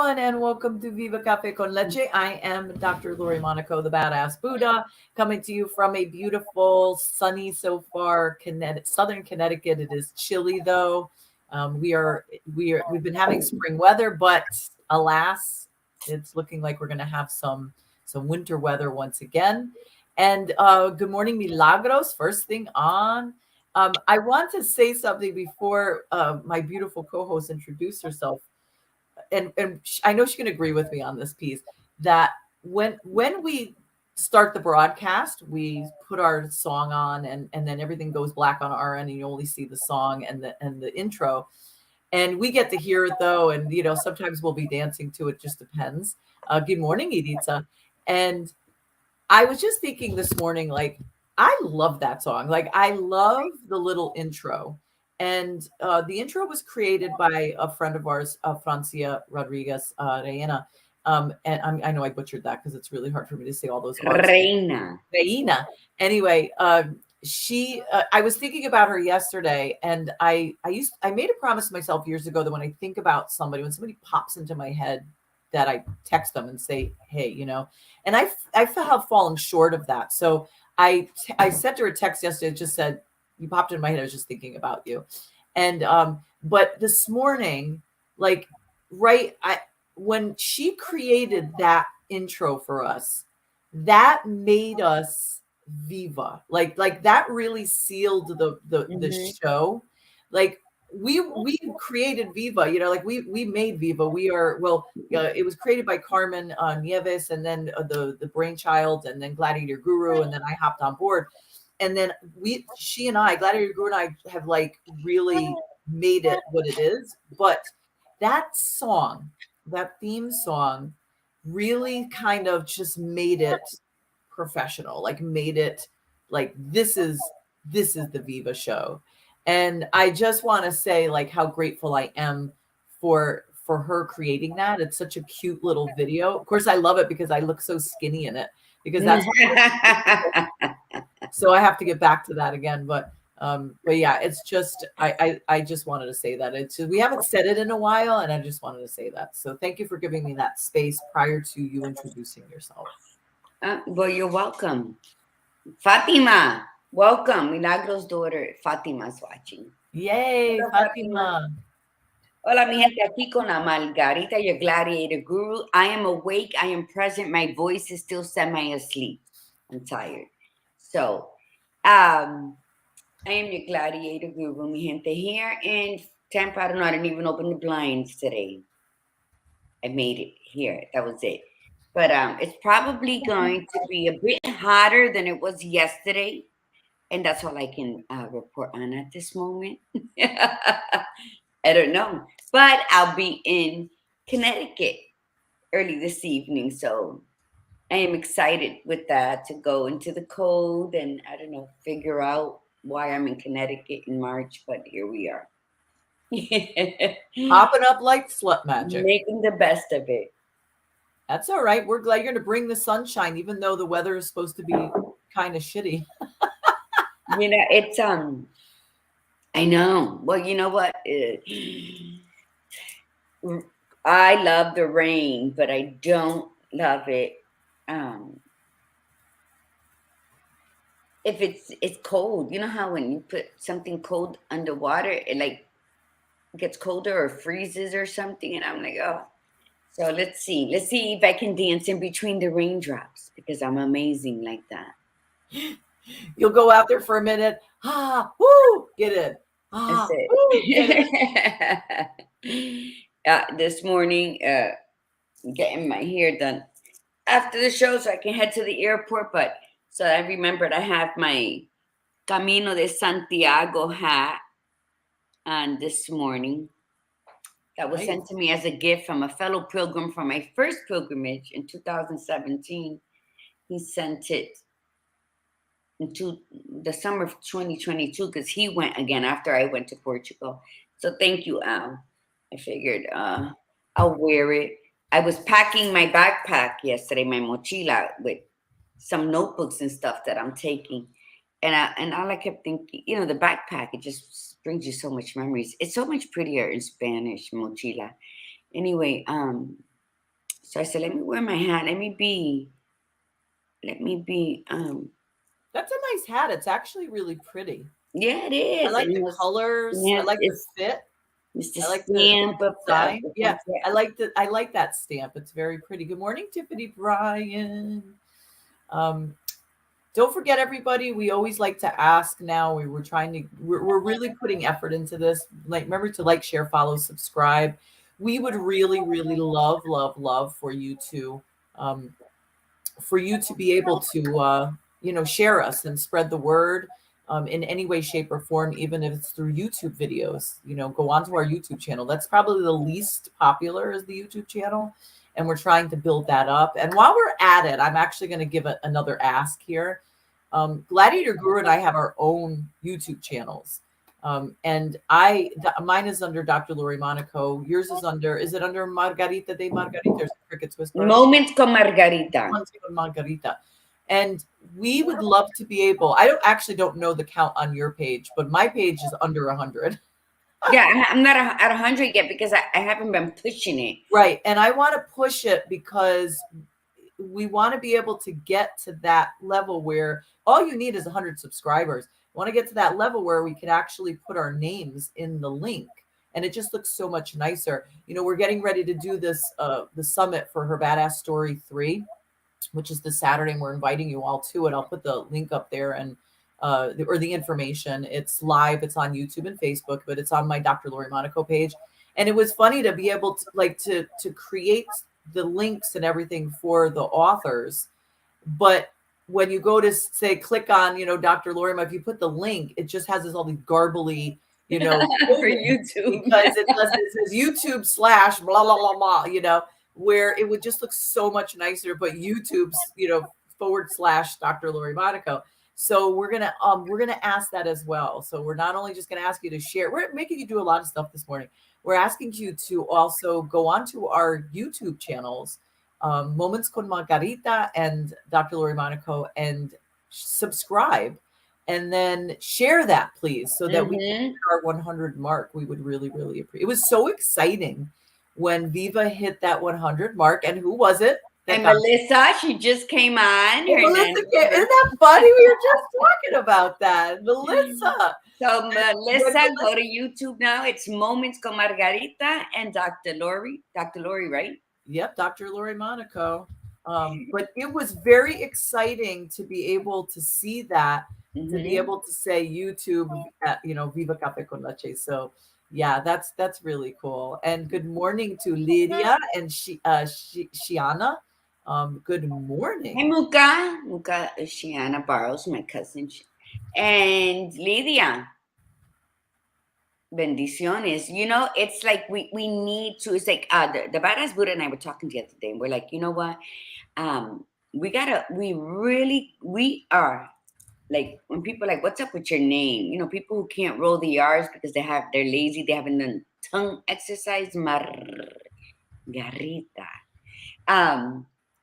everyone, and welcome to Viva Cafe con Leche. I am Dr. Lori Monaco, the Badass Buddha, coming to you from a beautiful, sunny so far, Southern Connecticut. It is chilly though. We've been having spring weather, but alas, it's looking like we're going to have some winter weather once again. And good morning, Milagros. First thing on. I want to say something before my beautiful co-host introduced herself. And I know she can agree with me on this piece, that when we start the broadcast, we put our song on and then everything goes black on our end and you only see the song and the intro. And we get to hear it though. And, sometimes we'll be dancing to it, just depends. Good morning, Editha. And I was just thinking this morning, like, I love that song. Like, I love the little intro. And the intro was created by a friend of ours, Francia Rodriguez Reina. And I know I butchered that because it's really hard for me to say all those words. Reina. Anyway, I was thinking about her yesterday, and I made a promise to myself years ago that when I think about somebody, when somebody pops into my head, that I text them and say, hey, and I have fallen short of that. So I sent her a text yesterday that just said, you popped in my head. I was just thinking about you. And, but this morning, like, when she created that intro for us, that made us Viva. Like that really sealed the show. Like we created Viva, like we made Viva. It was created by Carmen Nieves, and then the brainchild, and then Gladiator Guru, and then I hopped on board. And then Gladiator Guru and I have like really made it what it is. But that song, that theme song, really kind of just made it professional, like made it like this is the Viva show. And I just want to say like how grateful I am for her creating that. It's such a cute little video. Of course, I love it because I look so skinny in it, because that's so I have to get back to that again. But yeah, it's just I just wanted to say that we haven't said it in a while, and I just wanted to say that. So thank you for giving me that space prior to you introducing yourself. Well, you're welcome. Fatima, welcome. Milagros' daughter, Fatima's watching. Yay, hello, Fatima. Hola, mi gente, aquí con la Margarita, your Gladiator Guru. I am awake. I am present. My voice is still semi-asleep. I'm tired. So, I am your Gladiator Guru, mi gente. Here in Tampa, I didn't even open the blinds today. I made it here. That was it. But it's probably going to be a bit hotter than it was yesterday. And that's all I can report on at this moment. I don't know. But I'll be in Connecticut early this evening. So I am excited with that, to go into the cold and, I don't know, figure out why I'm in Connecticut in March. But here we are. Popping up like slut magic. Making the best of it. That's all right. We're glad you're going to bring the sunshine, even though the weather is supposed to be kind of shitty. It's I know. Well, you know what? I love the rain, but I don't love it if it's cold. You know how when you put something cold underwater, it like gets colder or freezes or something, and I'm like, oh. So let's see if I can dance in between the raindrops, because I'm amazing like that. You'll go out there for a minute. Woo, get in. That's it. Woo, get in. This morning, getting my hair done after the show so I can head to the airport. But so I remembered I have my Camino de Santiago hat on this morning. That was sent to me as a gift from a fellow pilgrim from my first pilgrimage in 2017. He sent it into the summer of 2022 because he went again after I went to Portugal. So thank you, Al. I figured I'll wear it. I was packing my backpack yesterday, my mochila, with some notebooks and stuff that I'm taking. And all I kept thinking, the backpack, it just brings you so much memories. It's so much prettier in Spanish, mochila. Anyway, So I said, let me wear my hat. Let me be, That's a nice hat. It's actually really pretty. yeah, it I is. like And the colors. I like the fit. it's the I like the stamp of design. the Yeah, country. I like that stamp. It's very pretty. Good morning, Tiffany Bryan. Um, don't forget, everybody. We always like to ask. Now we're trying to. We're really putting effort into this. Like, remember to like, share, follow, subscribe. We would really, really love um, for you to be able to share us and spread the word in any way, shape, or form, even if it's through YouTube videos. Go onto our YouTube channel. That's probably the least popular, is the YouTube channel, and we're trying to build that up. And while we're at it, I'm actually going to give another ask here. Gladiator Guru and I have our own YouTube channels. And mine is under Dr. Lori Monaco. Yours is it under Margarita de Margarita, or Cricket's Whisper? Moments con Margarita. Margarita. And we would love to be able, I don't know the count on your page, but my page is under 100. Yeah, I'm not at 100 yet because I haven't been pushing it. Right. And I want to push it because we want to be able to get to that level where all you need is 100 subscribers. I want to get to that level where we can actually put our names in the link, and it just looks so much nicer. We're getting ready to do this, the summit for Her Badass Story 3, which is this Saturday, and we're inviting you all to it. I'll put the link up there, and or the information. It's live. It's on YouTube and Facebook, but it's on my Dr. Lori Monaco page. And it was funny to be able to create the links and everything for the authors. But when you go to say click on, Dr. Lori, if you put the link, it just has all these garbly, for YouTube, because it says YouTube / blah blah blah blah, where it would just look so much nicer. But YouTube's, / Dr. Lori Monaco. So we're gonna ask that as well. So we're not only just gonna ask you to share. We're making you do a lot of stuff this morning. We're asking you to also go onto our YouTube channels, Moments con Margarita and Dr. Lori Monaco, and subscribe, and then share that, please, so that we can hit our 100 mark. We would really, really appreciate. It was so exciting when Viva hit that 100 mark. And who was it? And Melissa, she just came on. Melissa, isn't that funny? We were just talking about that. Melissa. So Melissa, go to YouTube now. It's Moments con Margarita and Dr. Lori. Dr. Lori, right? Yep, Dr. Lori Monaco. But it was very exciting to be able to see that, to be able to say YouTube, Viva Cafe con Leche. So yeah, that's really cool. And good morning to Lydia and Shiana. Good morning. Hey, Muka, Shiana Barros, my cousin, and Lydia. Bendiciones. It's like we need to. It's like the badass Buddha and I were talking the other day, and we're like, you know what? We are like, when people are like, what's up with your name? People who can't roll the R's because they're lazy, they haven't done tongue exercise. Margarita.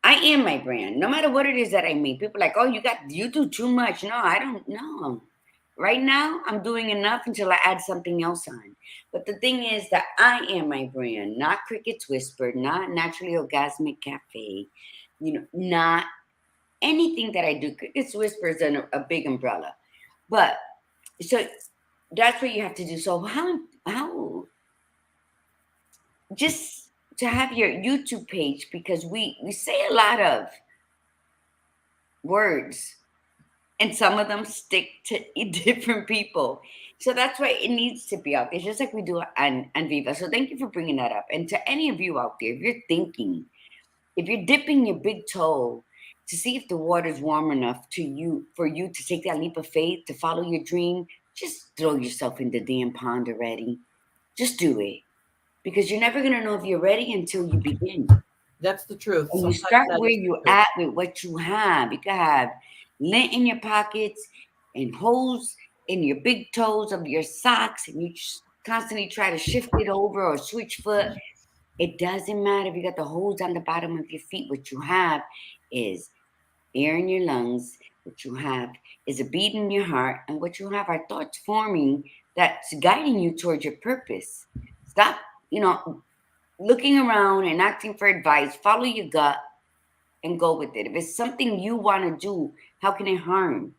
I am my brand. No matter what it is that I make, people are like, oh, you do too much. No, I don't know. Right now, I'm doing enough until I add something else on. But the thing is that I am my brand, not Cricket's Whisper, not Naturally Orgasmic Cafe, not anything that I do. Cricket's Whisper is a big umbrella. But so that's what you have to do. So how just to have your YouTube page, because we say a lot of words, and some of them stick to different people. So that's why it needs to be out there, just like we do on Viva. So thank you for bringing that up. And to any of you out there, if you're dipping your big toe to see if the water's warm enough for you to take that leap of faith, to follow your dream, just throw yourself in the damn pond already. Just do it. Because you're never going to know if you're ready until you begin. That's the truth. And you start where you're at with what you have. You can have lint in your pockets and holes in your big toes of your socks, and you just constantly try to shift it over or switch foot. It doesn't matter if you got the holes on the bottom of your feet. What you have is air in your lungs. What you have is a beat in your heart. And what you have are thoughts forming that's guiding you towards your purpose. Stop, looking around and asking for advice, follow your gut and go with it. If it's something you want to do, how can it harm?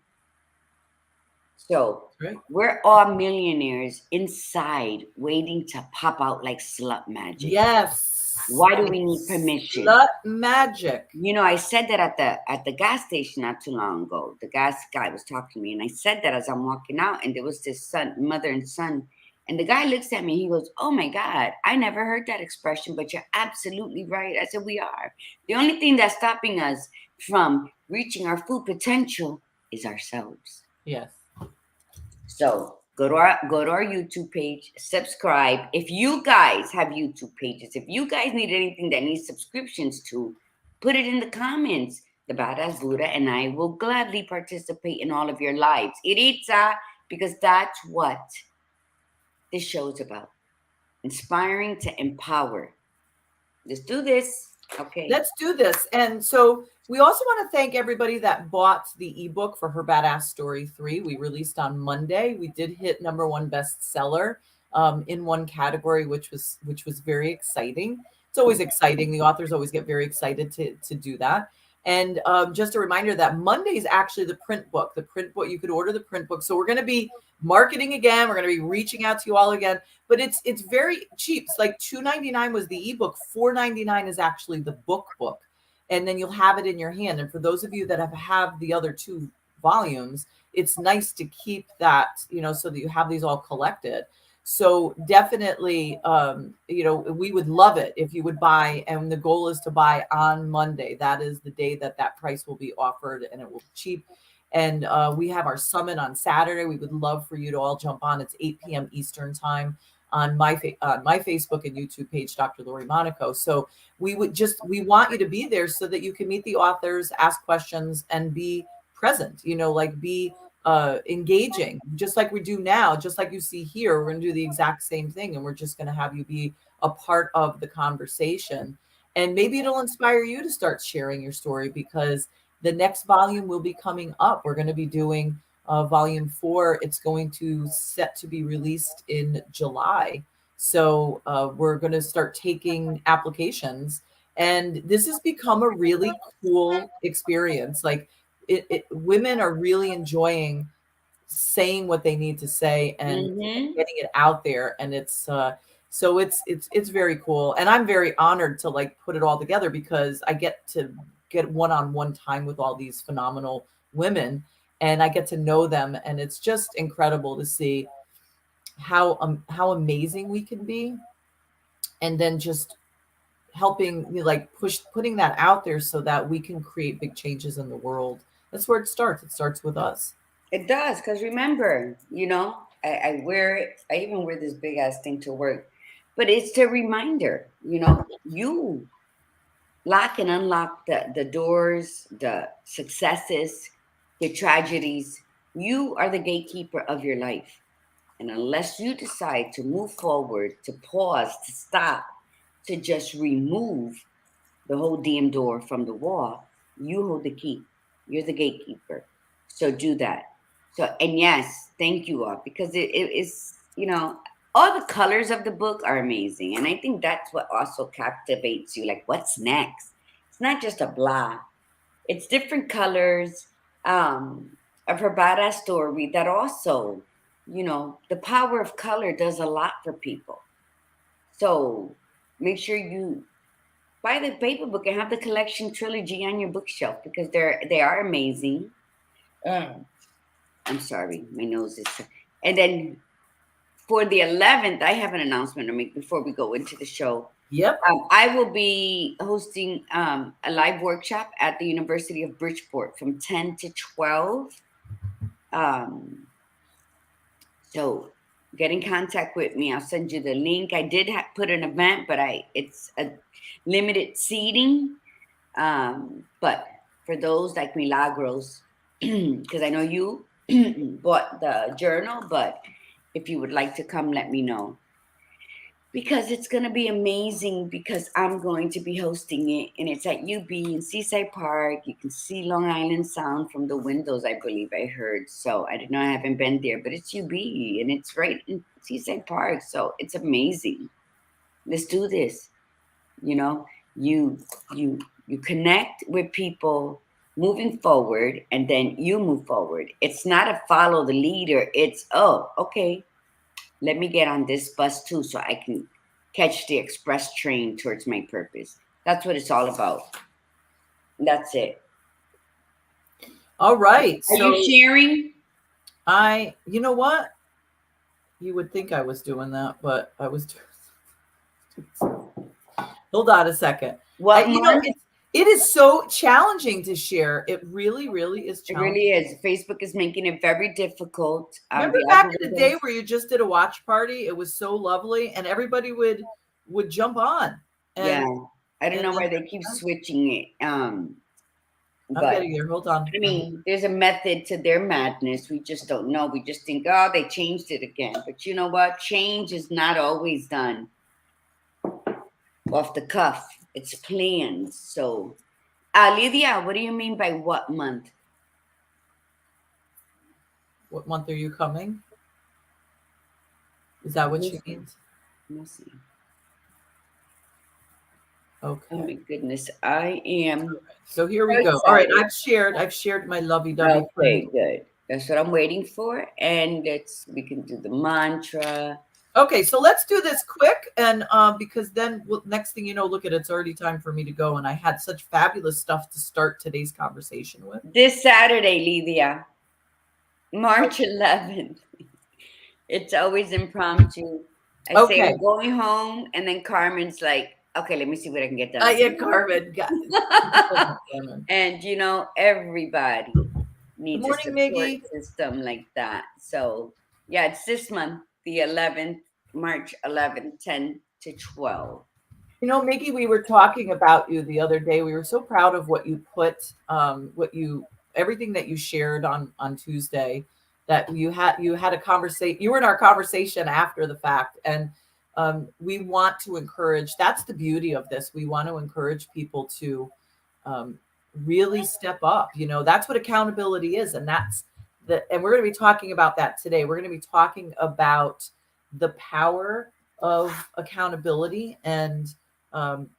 So Right. we're all millionaires inside waiting to pop out like slut magic. Yes. Why do we need It's permission? slut magic. You know, I said that at the gas station not too long ago. The gas guy was talking to me, and I said that as I'm walking out, and there was this mother and son, and the guy looks at me. He goes, "Oh my God, I never heard that expression, but you're absolutely right." I said, "We are. The only thing that's stopping us from reaching our full potential is ourselves." Yes. So go to our YouTube page, subscribe. If you guys have YouTube pages, if you guys need anything that needs subscriptions to, put it in the comments. The Badass Buddha and I will gladly participate in all of your lives. Iritza, because that's what this show is about. Inspiring to empower. Let's do this. Okay. Let's do this. And so we also want to thank everybody that bought the ebook for Her Badass Story 3. We released on Monday. We did hit #1 bestseller in one category, which was very exciting. It's always exciting. The authors always get very excited to do that. And just a reminder that Monday is actually the print book. The print book, you could order the print book. So we're going to be marketing again. We're going to be reaching out to you all again. But it's very cheap. It's like $2.99 was the ebook. $4.99 is actually the book. And then you'll have it in your hand. And for those of you that have the other 2 volumes, it's nice to keep that, so that you have these all collected. So definitely, we would love it if you would buy, and the goal is to buy on Monday. That is the day that price will be offered, and it will be cheap. And we have our summit on Saturday. We would love for you to all jump on. It's 8 p.m. Eastern time on my Facebook and YouTube page, Dr. Lori Monaco. So we want you to be there so that you can meet the authors, ask questions, and be present, be engaging, just like we do now, just like you see here. We're going to do the exact same thing, and we're just going to have you be a part of the conversation. And maybe it'll inspire you to start sharing your story, because the next volume will be coming up. We're going to be doing volume 4. It's going to set to be released in July. So we're going to start taking applications, and this has become a really cool experience. Like women are really enjoying saying what they need to say and getting it out there. And it's so it's very cool. And I'm very honored to like put it all together, because I get to get one-on-one time with all these phenomenal women, and I get to know them. And it's just incredible to see how amazing we can be. And then just helping, like putting that out there so that we can create big changes in the world. That's where it starts. It starts with us. It does, because remember, I wear it. I even wear this big ass thing to work, but it's a reminder. You lock and unlock the doors, the successes, the tragedies. You are the gatekeeper of your life, and unless you decide to move forward, to pause, to stop, to just remove the whole damn door from the wall, you hold the key. You're the gatekeeper. So do that. So, and yes, thank you all, because it is, all the colors of the book are amazing. And I think that's what also captivates you. Like, what's next? It's not just a blah. It's different colors of her badass story that also, the power of color does a lot for people. So make sure you buy the paper book and have the collection trilogy on your bookshelf, because they are amazing. I'm sorry, my nose is. And then for the 11th, I have an announcement to make before we go into the show. Yep. I will be hosting a live workshop at the University of Bridgeport from 10 to 12. So get in contact with me. I'll send you the link. I did put an event, but it's a limited seating. But for those like Milagros, because I know you bought the journal, but if you would like to come, let me know. Because it's going to be amazing, because I'm going to be hosting it, and it's at UB in Seaside Park. You can see Long Island Sound from the windows, I believe I heard. So I don't know, I haven't been there, but it's UB, and it's right in Seaside Park. So it's amazing. Let's do this. You know, you you connect with people moving forward, and then you move forward. It's not a follow the leader. It's, oh, okay, let me get on this bus too so I can catch the express train towards my purpose. That's what it's all about. That's it. All right. Are you So sharing? you know what? You would think I was doing that, but I was doing. Hold on a second. What month? It is so challenging to share. It really, really is It challenging. really is. Facebook is making it very difficult. Remember The back in the day algorithms. where you just did a watch party? It was so lovely, and everybody would jump on. Yeah, And I don't and know then why they keep switching it. I'm But getting there. Hold on. I mean, there's a method to their madness. We just don't know. We just think, oh, they changed it again. But you know what? Change is not always done off the cuff. It's planned. So, Lydia, what do you mean by what month? What month are you coming? Is that what she means? Let me see. Okay. Oh my goodness, I am. So here we so go. All right, excited. I've shared my lovey-dovey Okay, friend. good. That's what I'm waiting for. And we can do the mantra. Okay, so let's do this quick, and because then next thing you know, look at it's already time for me to go, and I had such fabulous stuff to start today's conversation with. This Saturday, Lydia, March 11th. It's always impromptu. I say Okay. I'm going home, and then Carmen's like, okay, let me see what I can get done. Yeah, Carmen. And everybody needs a morning, support Miggy. system like that. So yeah, it's this month, the 11th, March 11th, 10 to 12. You know, Miggy, we were talking about you the other day. We were so proud of what you put, everything that you shared on Tuesday. That you had a conversation. You were in our conversation after the fact, and we want to encourage. That's the beauty of this. We want to encourage people to really step up. You know, that's what accountability is, and that's and we're going to be talking about that today. We're going to be talking about the power of accountability um,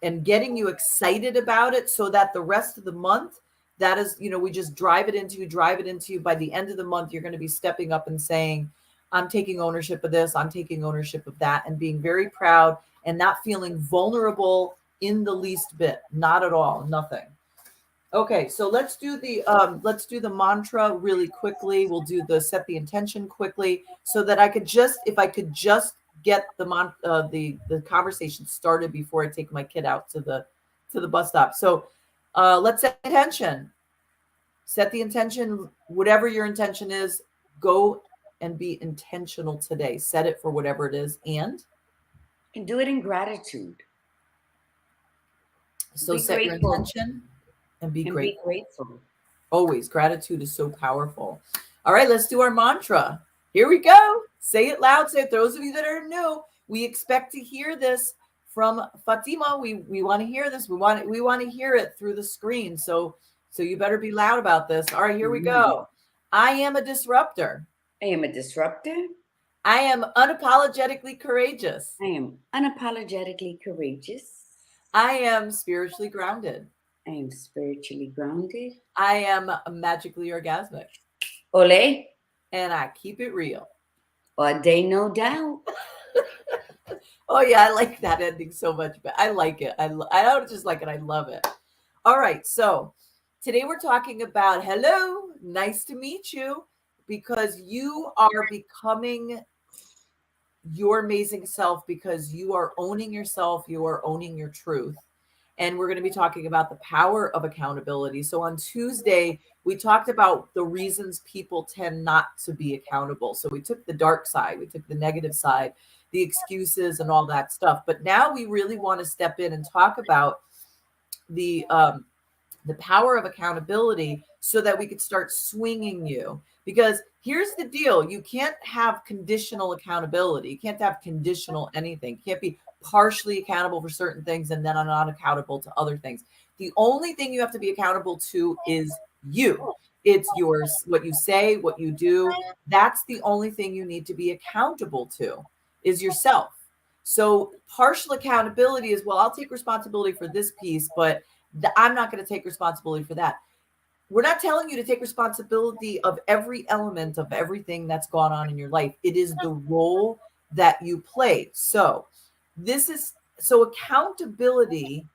and getting you excited about it so that the rest of the month, that is, you know, we just drive it into you. By the end of the month, you're going to be stepping up and saying, I'm taking ownership of this, I'm taking ownership of that, and being very proud and not feeling vulnerable in the least bit. Not at all, nothing. Okay, so let's do the mantra really quickly. We'll do the set the intention quickly so that if I could just get the conversation started before I take my kid out to the bus stop. So let's set intention. Set the intention, whatever your intention is, go and be intentional today. Set it for whatever it is, and do it in gratitude. So be set grateful. your intention and be grateful. Be grateful. Always. Gratitude is so powerful. All right, let's do our mantra. Here we go. Say it loud. Say it. Those of you that are new, we expect to hear this from Fatima. We want to hear this. We want to hear it through the screen. So you better be loud about this. All right, here we go. I am a disruptor. I am a disruptor. I am unapologetically courageous. I am unapologetically courageous. I am spiritually grounded. I am spiritually grounded. I am magically orgasmic. Ole. And I keep it real. All day, no doubt. Oh, yeah, I like that ending so much. But I like it. I don't just like it. I love it. All right. So today we're talking about hello. Nice to meet you, because you are becoming your amazing self, because you are owning yourself. You are owning your truth. And we're going to be talking about the power of accountability. So on Tuesday, we talked about the reasons people tend not to be accountable. So we took the dark side, we took the negative side, the excuses and all that stuff. But now we really want to step in and talk about the power of accountability so that we could start swinging you. Because here's the deal. You can't have conditional accountability. You can't have conditional anything. You can't be partially accountable for certain things and then I'm not accountable to other things. The only thing you have to be accountable to is you. It's yours, what you say, what you do. That's the only thing you need to be accountable to is yourself. So partial accountability is, well, I'll take responsibility for this piece, but I'm not going to take responsibility for that. We're not telling you to take responsibility of every element of everything that's gone on in your life. It is the role that you play. So accountability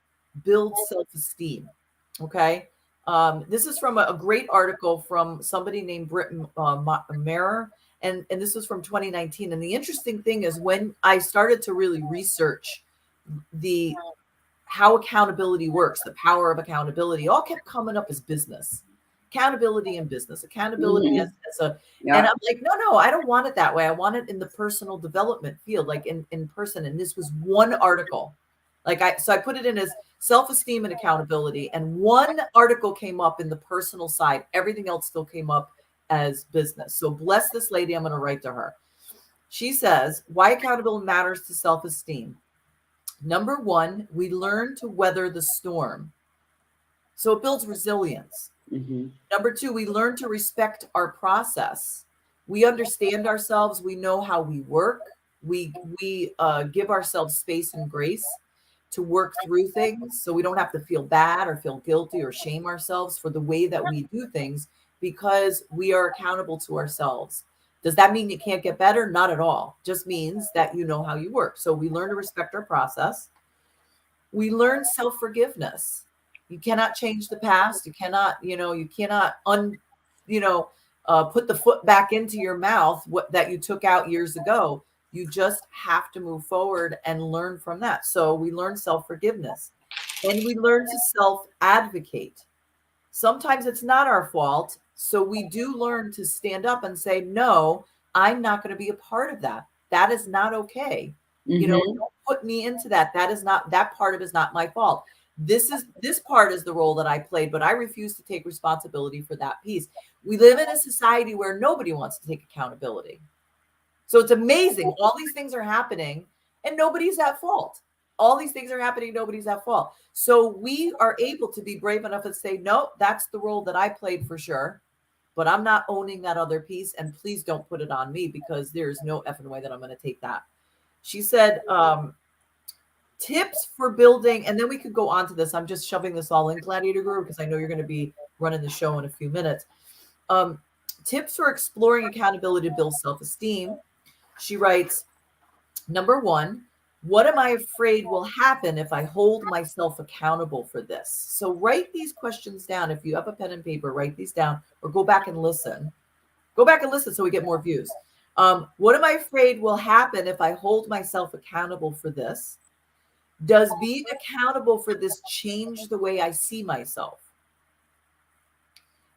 builds self-esteem. Okay. This is from a great article from somebody named Britt Marer, and this was from 2019. And the interesting thing is, when I started to really research the how accountability works, the power of accountability, all kept coming up as business. Accountability in business, accountability as a, and Yeah. I'm like, no, I don't want it that way. I want it in the personal development field, like in person. And this was one article. So I put it in as self-esteem and accountability. And one article came up in the personal side. Everything else still came up as business. So bless this lady. I'm going to write to her. She says, why accountability matters to self-esteem. Number one, we learn to weather the storm. So it builds resilience. Mm-hmm. Number two, we learn to respect our process. We understand ourselves. We know how we work. We give ourselves space and grace to work through things, so we don't have to feel bad or feel guilty or shame ourselves for the way that we do things, because we are accountable to ourselves. Does that mean you can't get better? Not at all. Just means that you know how you work. So we learn to respect our process. We learn self-forgiveness. You cannot change the past. You cannot put the foot back into your mouth that you took out years ago. You just have to move forward and learn from that. So we learn self-forgiveness, and we learn to self-advocate. Sometimes it's not our fault. So we do learn to stand up and say, no, I'm not going to be a part of that. That is not okay. Mm-hmm. Don't put me into that. That part of it is not my fault. This part is the role that I played, but I refuse to take responsibility for that piece. We live in a society where nobody wants to take accountability. So it's amazing. All these things are happening and nobody's at fault. All these things are happening. Nobody's at fault. So we are able to be brave enough and say, no, that's the role that I played for sure, but I'm not owning that other piece. And please don't put it on me, because there's no effing way that I'm going to take that. She said, tips for building, and then we could go on to this. I'm just shoving this all in, Gladiator Guru, because I know you're going to be running the show in a few minutes. Tips for exploring accountability to build self-esteem. She writes, number one, what am I afraid will happen if I hold myself accountable for this? So write these questions down. If you have a pen and paper, write these down, or go back and listen. Go back and listen so we get more views. What am I afraid will happen if I hold myself accountable for this? Does being accountable for this change the way I see myself?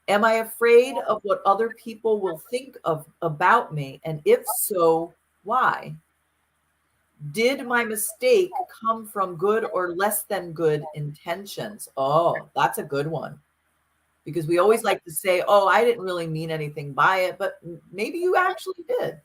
Am I afraid of what other people will think about me? And if so, why? Did my mistake come from good or less than good intentions? Oh, that's a good one. Because we always like to say, oh, I didn't really mean anything by it, but maybe you actually did,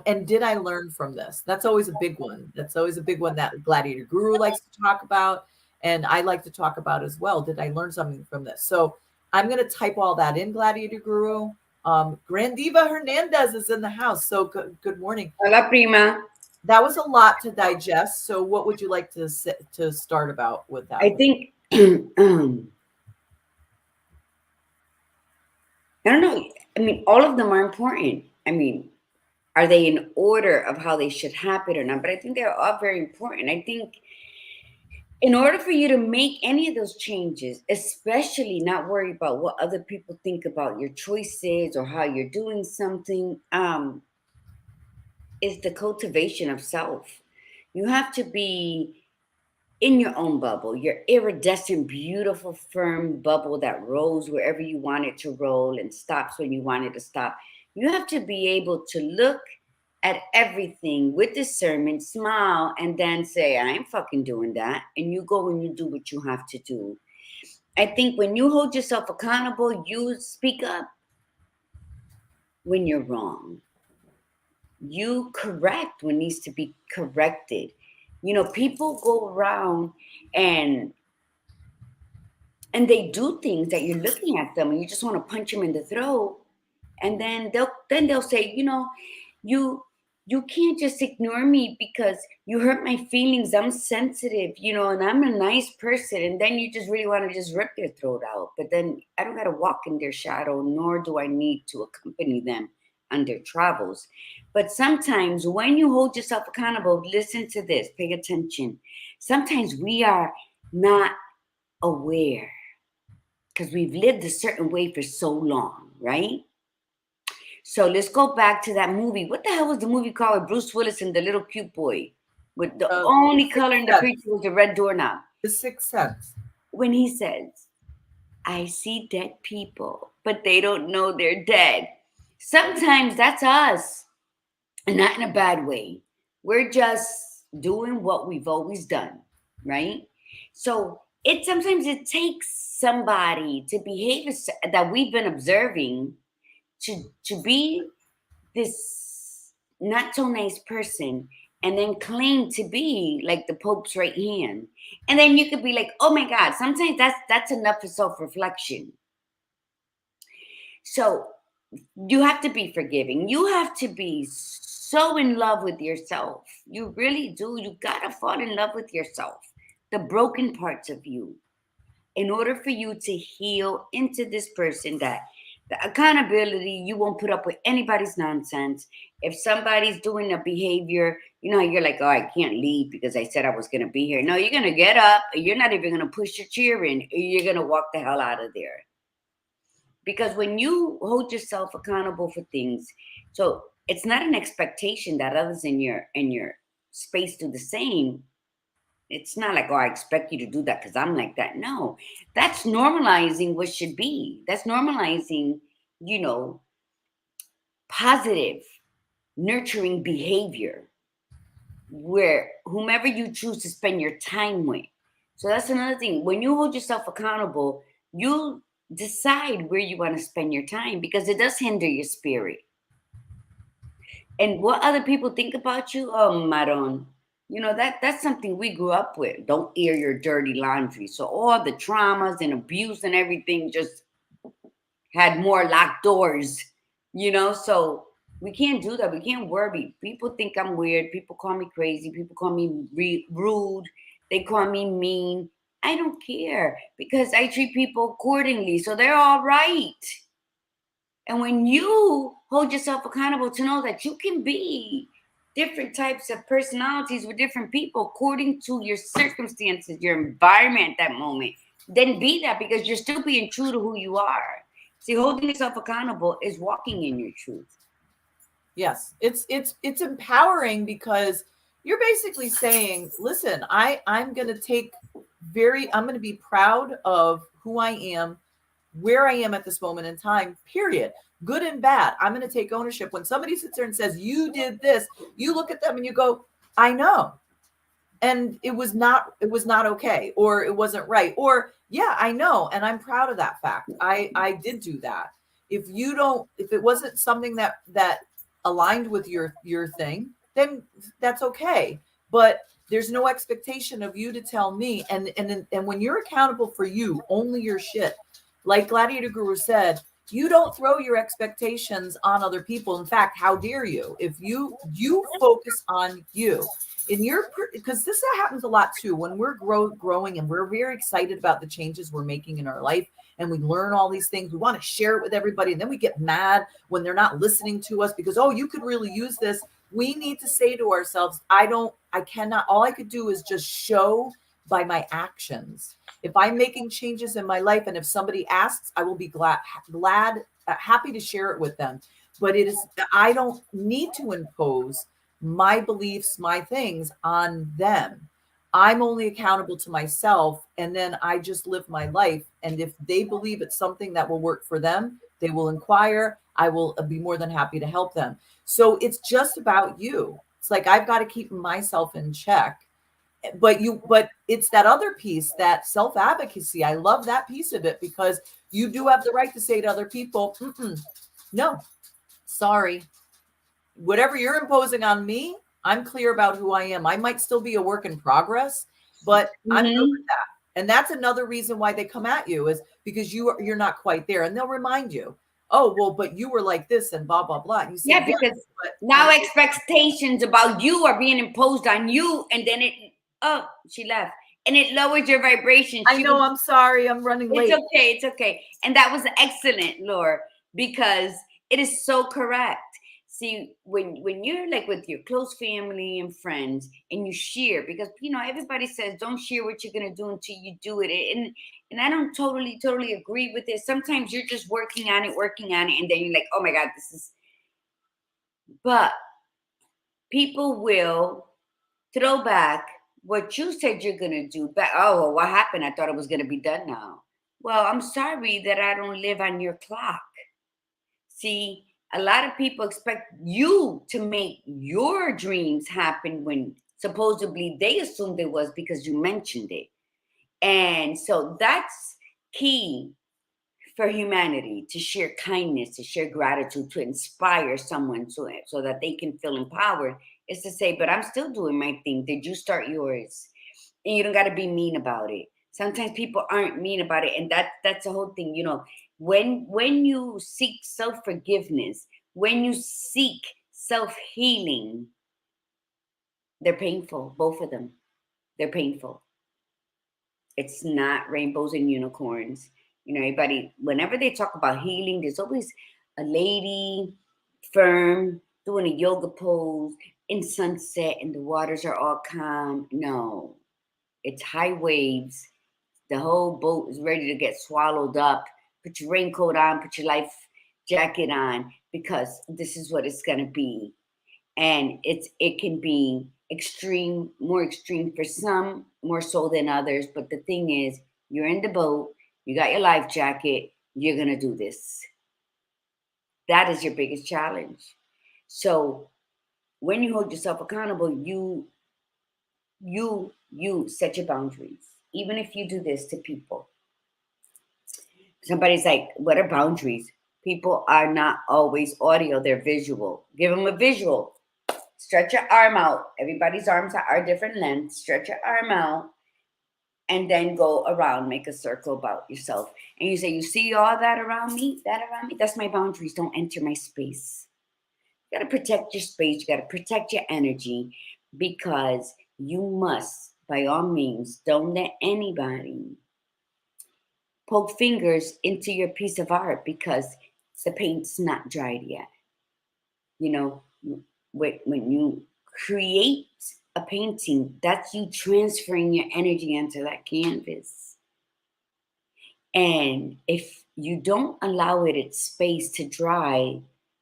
and did I learn from this? That's always a big one. That's always a big one that Gladiator Guru likes to talk about. And I like to talk about as well. Did I learn something from this? So I'm going to type all that in, Gladiator Guru. Grandiva Hernandez is in the house. So good morning. Hola, prima. That was a lot to digest. So what would you like to start about with that? I think, I don't know. I mean, all of them are important. I mean, are they in order of how they should happen or not? But I think they're all very important. I think in order for you to make any of those changes, especially not worry about what other people think about your choices or how you're doing something, is the cultivation of self. You have to be in your own bubble, your iridescent, beautiful, firm bubble that rolls wherever you want it to roll and stops when you want it to stop. You have to be able to look at everything with discernment, smile, and then say, I ain't fucking doing that. And you go and you do what you have to do. I think when you hold yourself accountable, you speak up when you're wrong. You correct when needs to be corrected. People go around and they do things that you're looking at them and you just want to punch them in the throat. And then they'll say, you you can't just ignore me because you hurt my feelings. I'm sensitive, and I'm a nice person. And then you just really want to just rip their throat out. But then I don't got to walk in their shadow, nor do I need to accompany them on their travels. But sometimes when you hold yourself accountable, listen to this, pay attention. Sometimes we are not aware because we've lived a certain way for so long, right? So let's go back to that movie. What the hell was the movie called with Bruce Willis and the little cute boy? With the only color in the picture was the red doorknob. The Sixth Sense. When he says, I see dead people, but they don't know they're dead. Sometimes that's us, and not in a bad way. We're just doing what we've always done, right? So sometimes it takes somebody to behave that we've been observing to be this not so nice person and then claim to be like the Pope's right hand. And then you could be like, oh my God, sometimes that's enough for self-reflection. So you have to be forgiving. You have to be so in love with yourself. You really do. You gotta fall in love with yourself, the broken parts of you, in order for you to heal into this person that the accountability, you won't put up with anybody's nonsense. If somebody's doing a behavior, you're like, oh, I can't leave because I said I was going to be here. No, you're going to get up. You're not even going to push your chair in. You're going to walk the hell out of there. Because when you hold yourself accountable for things, so it's not an expectation that others in your space do the same. It's not like, oh, I expect you to do that because I'm like that. No, that's normalizing what should be. That's normalizing, positive, nurturing behavior where whomever you choose to spend your time with. So that's another thing. When you hold yourself accountable, you decide where you want to spend your time because it does hinder your spirit. And what other people think about you, oh, Maron, that's something we grew up with. Don't air your dirty laundry. So all the traumas and abuse and everything just had more locked doors, so we can't do that. We can't worry. People think I'm weird. People call me crazy. People call me rude. They call me mean. I don't care because I treat people accordingly. So they're all right. And when you hold yourself accountable to know that you can be different types of personalities with different people according to your circumstances, your environment at that moment, then be that because you're still being true to who you are. See, holding yourself accountable is walking in your truth. Yes, it's empowering because you're basically saying, listen, I'm going to be proud of who I am, where I am at this moment in time, period. Good and bad. I'm going to take ownership. When somebody sits there and says, you did this, you look at them and you go, I know. And it was not okay, or it wasn't right, or yeah, I know. And I'm proud of that fact. I did do that. If it wasn't something that aligned with your thing, then that's okay. But there's no expectation of you to tell me. And when you're accountable for you, only your shit, like Gladiator Guru said, you don't throw your expectations on other people. In fact, how dare you? If you focus on you, because this happens a lot too, when we're growing and we're very excited about the changes we're making in our life, and we learn all these things, we want to share it with everybody, and then we get mad when they're not listening to us because, oh, you could really use this. We need to say to ourselves, I cannot, all I could do is just show by my actions. If I'm making changes in my life, and if somebody asks, I will be happy to share it with them. But I don't need to impose my beliefs, my things on them. I'm only accountable to myself, and then I just live my life. And if they believe it's something that will work for them, they will inquire. I will be more than happy to help them. So it's just about you. It's like I've got to keep myself in check. But it's that other piece, that self-advocacy. I love that piece of it because you do have the right to say to other people, no, sorry. Whatever you're imposing on me, I'm clear about who I am. I might still be a work in progress, but I'm good with that. And that's another reason why they come at you, is because you're not quite there. And they'll remind you, oh, well, but you were like this and blah, blah, blah. And you say, Yeah, yes, because but now expectations about you are being imposed on you, and then she left, and it lowers your vibration. I know, I'm sorry, I'm running late. It's okay. And that was excellent, Laura, because it is so correct. See, when you're like with your close family and friends and you share, because everybody says don't share what you're gonna do until you do it. And I don't totally agree with it. Sometimes you're just working on it, and then you're like, oh my God, this is, but people will throw back what you said you're gonna do back. Oh, well, what happened? I thought it was gonna be done now. Well, I'm sorry that I don't live on your clock. See, a lot of people expect you to make your dreams happen when supposedly they assumed it was because you mentioned it. And so that's key for humanity, to share kindness, to share gratitude, to inspire someone so that they can feel empowered, is to say, but I'm still doing my thing. Did you start yours? And you don't got to be mean about it. Sometimes people aren't mean about it. And that's the whole thing. When you seek self-forgiveness, when you seek self-healing, they're painful, both of them. They're painful. It's not rainbows and unicorns. Everybody, whenever they talk about healing, there's always a lady firm doing a yoga pose in sunset and the waters are all calm. No, it's high waves. The whole boat is ready to get swallowed up. Put your raincoat on, put your life jacket on, because this is what it's going to be. And it can be more extreme for some, more so than others. But the thing is, you're in the boat, you got your life jacket, you're going to do this. That is your biggest challenge. So when you hold yourself accountable, you set your boundaries. Even if you do this to people, somebody's like, what are boundaries? People are not always audio, they're visual. Give them a visual. Stretch your arm out. Everybody's arms are different lengths. Stretch your arm out and then go around, make a circle about yourself. And you say, you see all that around me? That's my boundaries. Don't enter my space. You got to protect your space. You got to protect your energy, because you must, by all means, don't let anybody poke fingers into your piece of art, because the paint's not dried yet. When you create a painting, that's you transferring your energy onto that canvas. And if you don't allow it its space to dry,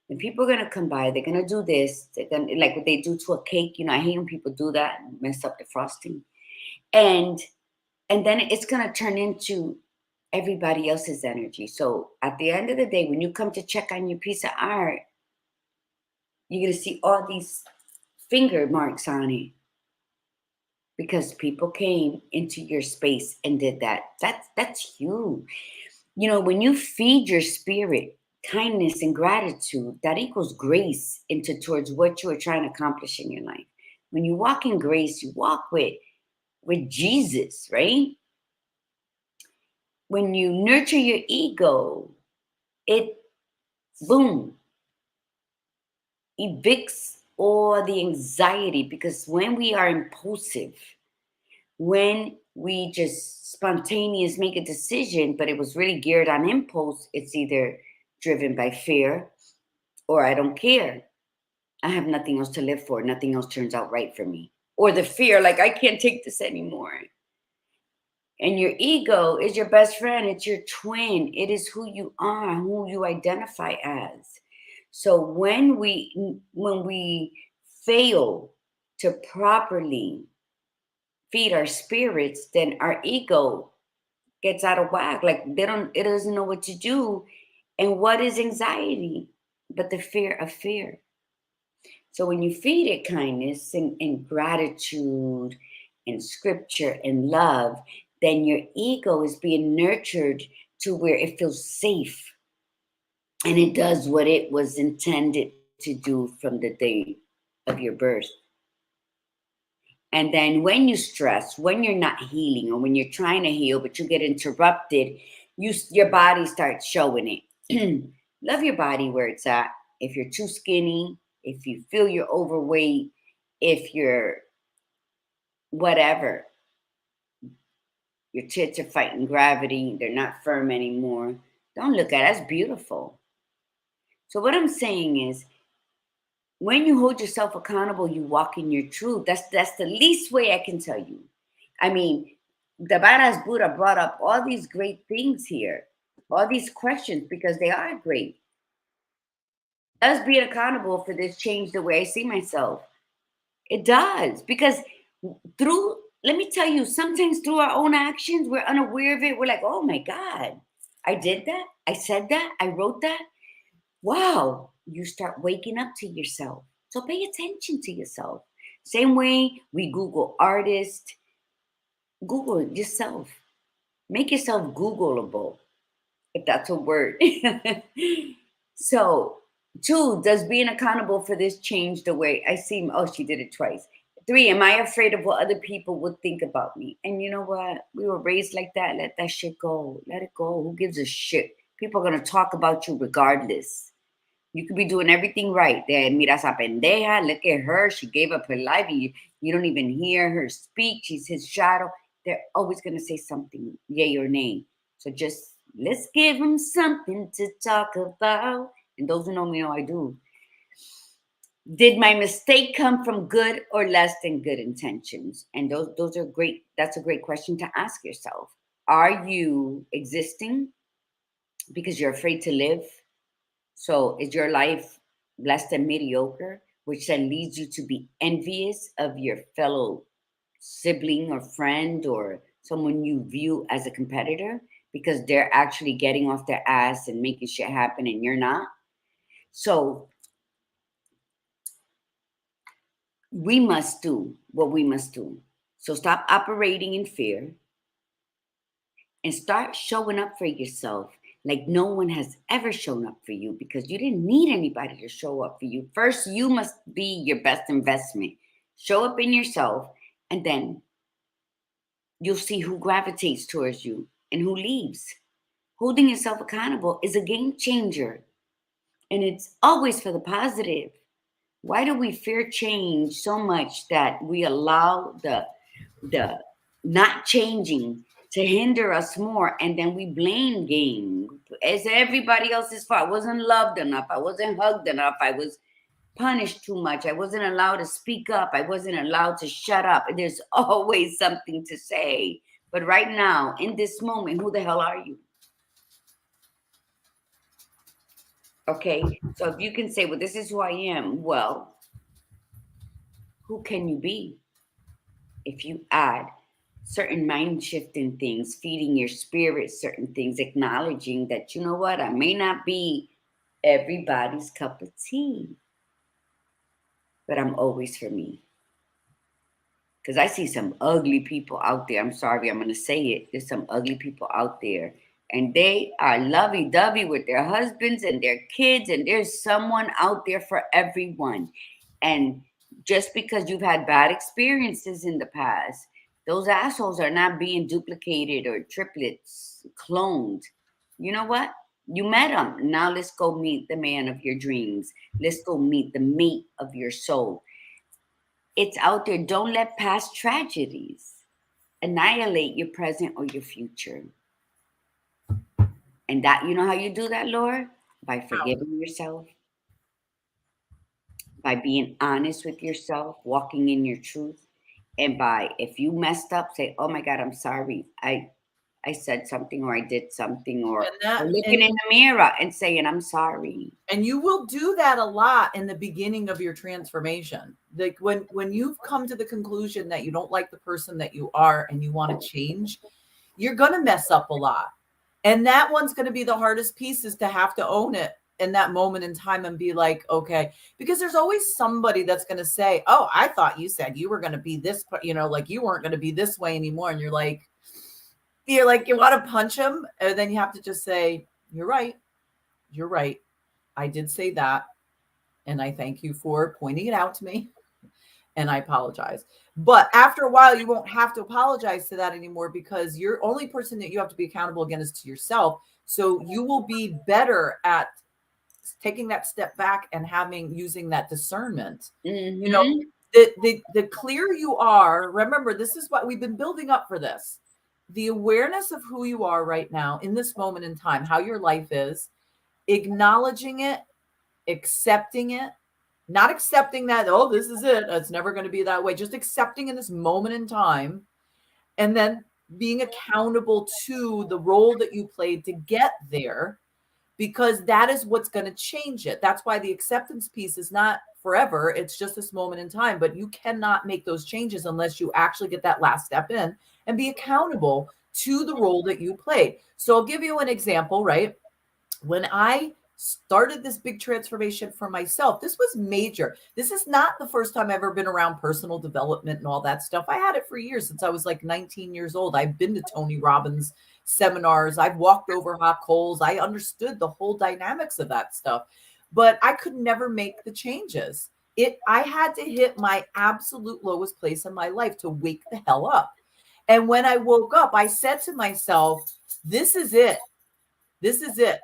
then people are going to come by, they're going to do this, they're going to, like what they do to a cake. I hate when people do that and mess up the frosting. And then it's going to turn into everybody else's energy. So at the end of the day, when you come to check on your piece of art, you're going to see all these finger marks on it, because people came into your space and did that. That's huge. When you feed your spirit kindness and gratitude, that equals grace towards what you are trying to accomplish in your life. When you walk in grace, you walk with Jesus, right? When you nurture your ego, it, boom, evicts all the anxiety. Because when we are impulsive, when we just spontaneous make a decision, but it was really geared on impulse, it's either driven by fear or I don't care. I have nothing else to live for. Nothing else turns out right for me. Or the fear, like, I can't take this anymore. And your ego is your best friend. It's your twin. It is who you are, who you identify as. So when we fail to properly feed our spirits, then our ego gets out of whack. Like it doesn't know what to do. And what is anxiety but the fear of fear? So when you feed it kindness and gratitude and scripture and love, then your ego is being nurtured to where it feels safe. And it does what it was intended to do from the day of your birth. And then when you stress, when you're not healing, or when you're trying to heal, but you get interrupted, your body starts showing it. Love your body where it's at. If you're too skinny, if you feel you're overweight, if you're whatever, your tits are fighting gravity, they're not firm anymore. Don't look at it. That's beautiful. So what I'm saying is, when you hold yourself accountable, you walk in your truth. That's the least way I can tell you. I mean, the badass Buddha brought up all these great things here, all these questions because they are great. Does being accountable for this change the way I see myself? It does, because through, let me tell you, sometimes through our own actions, we're unaware of it. We're like, oh my God, I did that. I said that. I wrote that. Wow. You start waking up to yourself. So pay attention to yourself. Same way we Google artist, Google yourself. Make yourself Googleable, if that's a word. So, two, does being accountable for this change the way I see? Oh, she did it twice. Three, am I afraid of what other people would think about me? And you know what? We were raised like that. Let that shit go. Let it go. Who gives a shit? People are going to talk about you regardless. You could be doing everything right. There, mira esa pendeja. Look at her. She gave up her life. You don't even hear her speak. She's his shadow. They're always going to say something, yay or nay. So just let's give them something to talk about. And those who know me know I do. Did my mistake come from good or less than good intentions? And those are great. That's a great question to ask yourself. Are you existing because you're afraid to live? So is your life less than mediocre, which then leads you to be envious of your fellow sibling or friend or someone you view as a competitor because they're actually getting off their ass and making shit happen and you're not? So we must do what we must do. So stop operating in fear and start showing up for yourself like no one has ever shown up for you, because you didn't need anybody to show up for you. First, you must be your best investment. Show up in yourself, and then you'll see who gravitates towards you and who leaves. Holding yourself accountable is a game changer, and it's always for the positive. Why do we fear change so much that we allow the not changing to hinder us more, and then we blame game? It's everybody else's fault. I wasn't loved enough. I wasn't hugged enough. I was punished too much. I wasn't allowed to speak up. I wasn't allowed to shut up. There's always something to say. But right now, in this moment, who the hell are you? Okay, so if you can say, well, this is who I am, well, who can you be if you add certain mind shifting things, feeding your spirit certain things, acknowledging that, you know what, I may not be everybody's cup of tea, but I'm always for me. Because I see some ugly people out there. I'm sorry, I'm going to say it. There's some ugly people out there. And they are lovey dovey with their husbands and their kids. And there's someone out there for everyone. And just because you've had bad experiences in the past, those assholes are not being duplicated or triplets, cloned. You know what? You met them. Now let's go meet the man of your dreams. Let's go meet the mate of your soul. It's out there. Don't let past tragedies annihilate your present or your future. And that, you know how you do that, Laura? By forgiving yourself, by being honest with yourself, walking in your truth, and by, if you messed up, say, "Oh my God, I'm sorry. I said something or I did something," or looking in the mirror and saying, "I'm sorry." And you will do that a lot in the beginning of your transformation. Like when you've come to the conclusion that you don't like the person that you are and you want to change, you're going to mess up a lot. And that one's going to be the hardest piece, is to have to own it in that moment in time and be like, okay, because there's always somebody that's going to say, "Oh, I thought you said you were going to be this, like you weren't going to be this way anymore." And you're like, you want to punch him. And then you have to just say, You're right. You're right. I did say that. And I thank you for pointing it out to me. And I apologize. But after a while, you won't have to apologize to that anymore, because you're only person that you have to be accountable again is to yourself. So you will be better at taking that step back and using that discernment, you know, Mm-hmm. the clearer you are, remember, this is what we've been building up for this. The awareness of who you are right now in this moment in time, how your life is, acknowledging it, accepting it, not accepting that, oh, this is it, it's never going to be that way, just accepting in this moment in time, and then being accountable to the role that you played to get there, because that is what's going to change it. That's why the acceptance piece is not forever. It's just this moment in time, but you cannot make those changes unless you actually get that last step in and be accountable to the role that you played. So I'll give you an example, right? When I started this big transformation for myself, this was major. This is not the first time I've ever been around personal development and all that stuff. I had it for years, since I was like 19 years old. I've been to Tony Robbins seminars. I've walked over hot coals. I understood the whole dynamics of that stuff, but I could never make the changes. I had to hit my absolute lowest place in my life to wake the hell up. And when I woke up, I said to myself, this is it. This is it.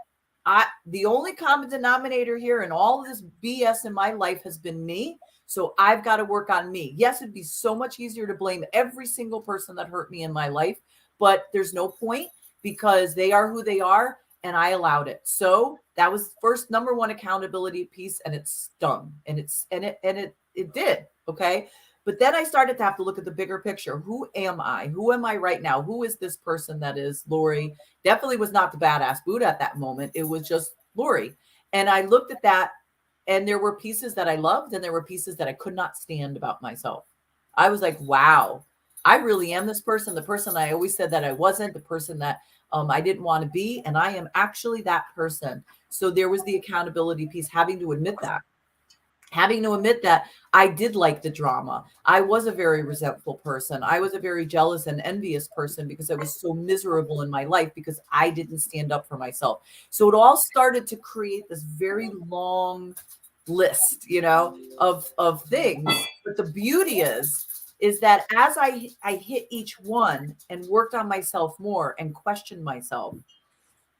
The only common denominator here in all of this BS in my life has been me. So I've got to work on me. Yes, it'd be so much easier to blame every single person that hurt me in my life, but there's no point, because they are who they are and I allowed it. So that was first number one accountability piece, and it stung, and it did. Okay. But then I started to have to look at the bigger picture. Who am I? Who am I right now? Who is this person that is Lori? Definitely was not the badass Buddha at that moment. It was just Lori. And I looked at that, and there were pieces that I loved, and there were pieces that I could not stand about myself. I was like, wow, I really am this person, the person I always said that I wasn't, the person that I didn't want to be. And I am actually that person. So there was the accountability piece, having to admit that. Having to admit that I did like the drama. I was a very resentful person. I was a very jealous and envious person, because I was so miserable in my life because I didn't stand up for myself. So it all started to create this very long list, of things. But the beauty is that as I hit each one and worked on myself more and questioned myself,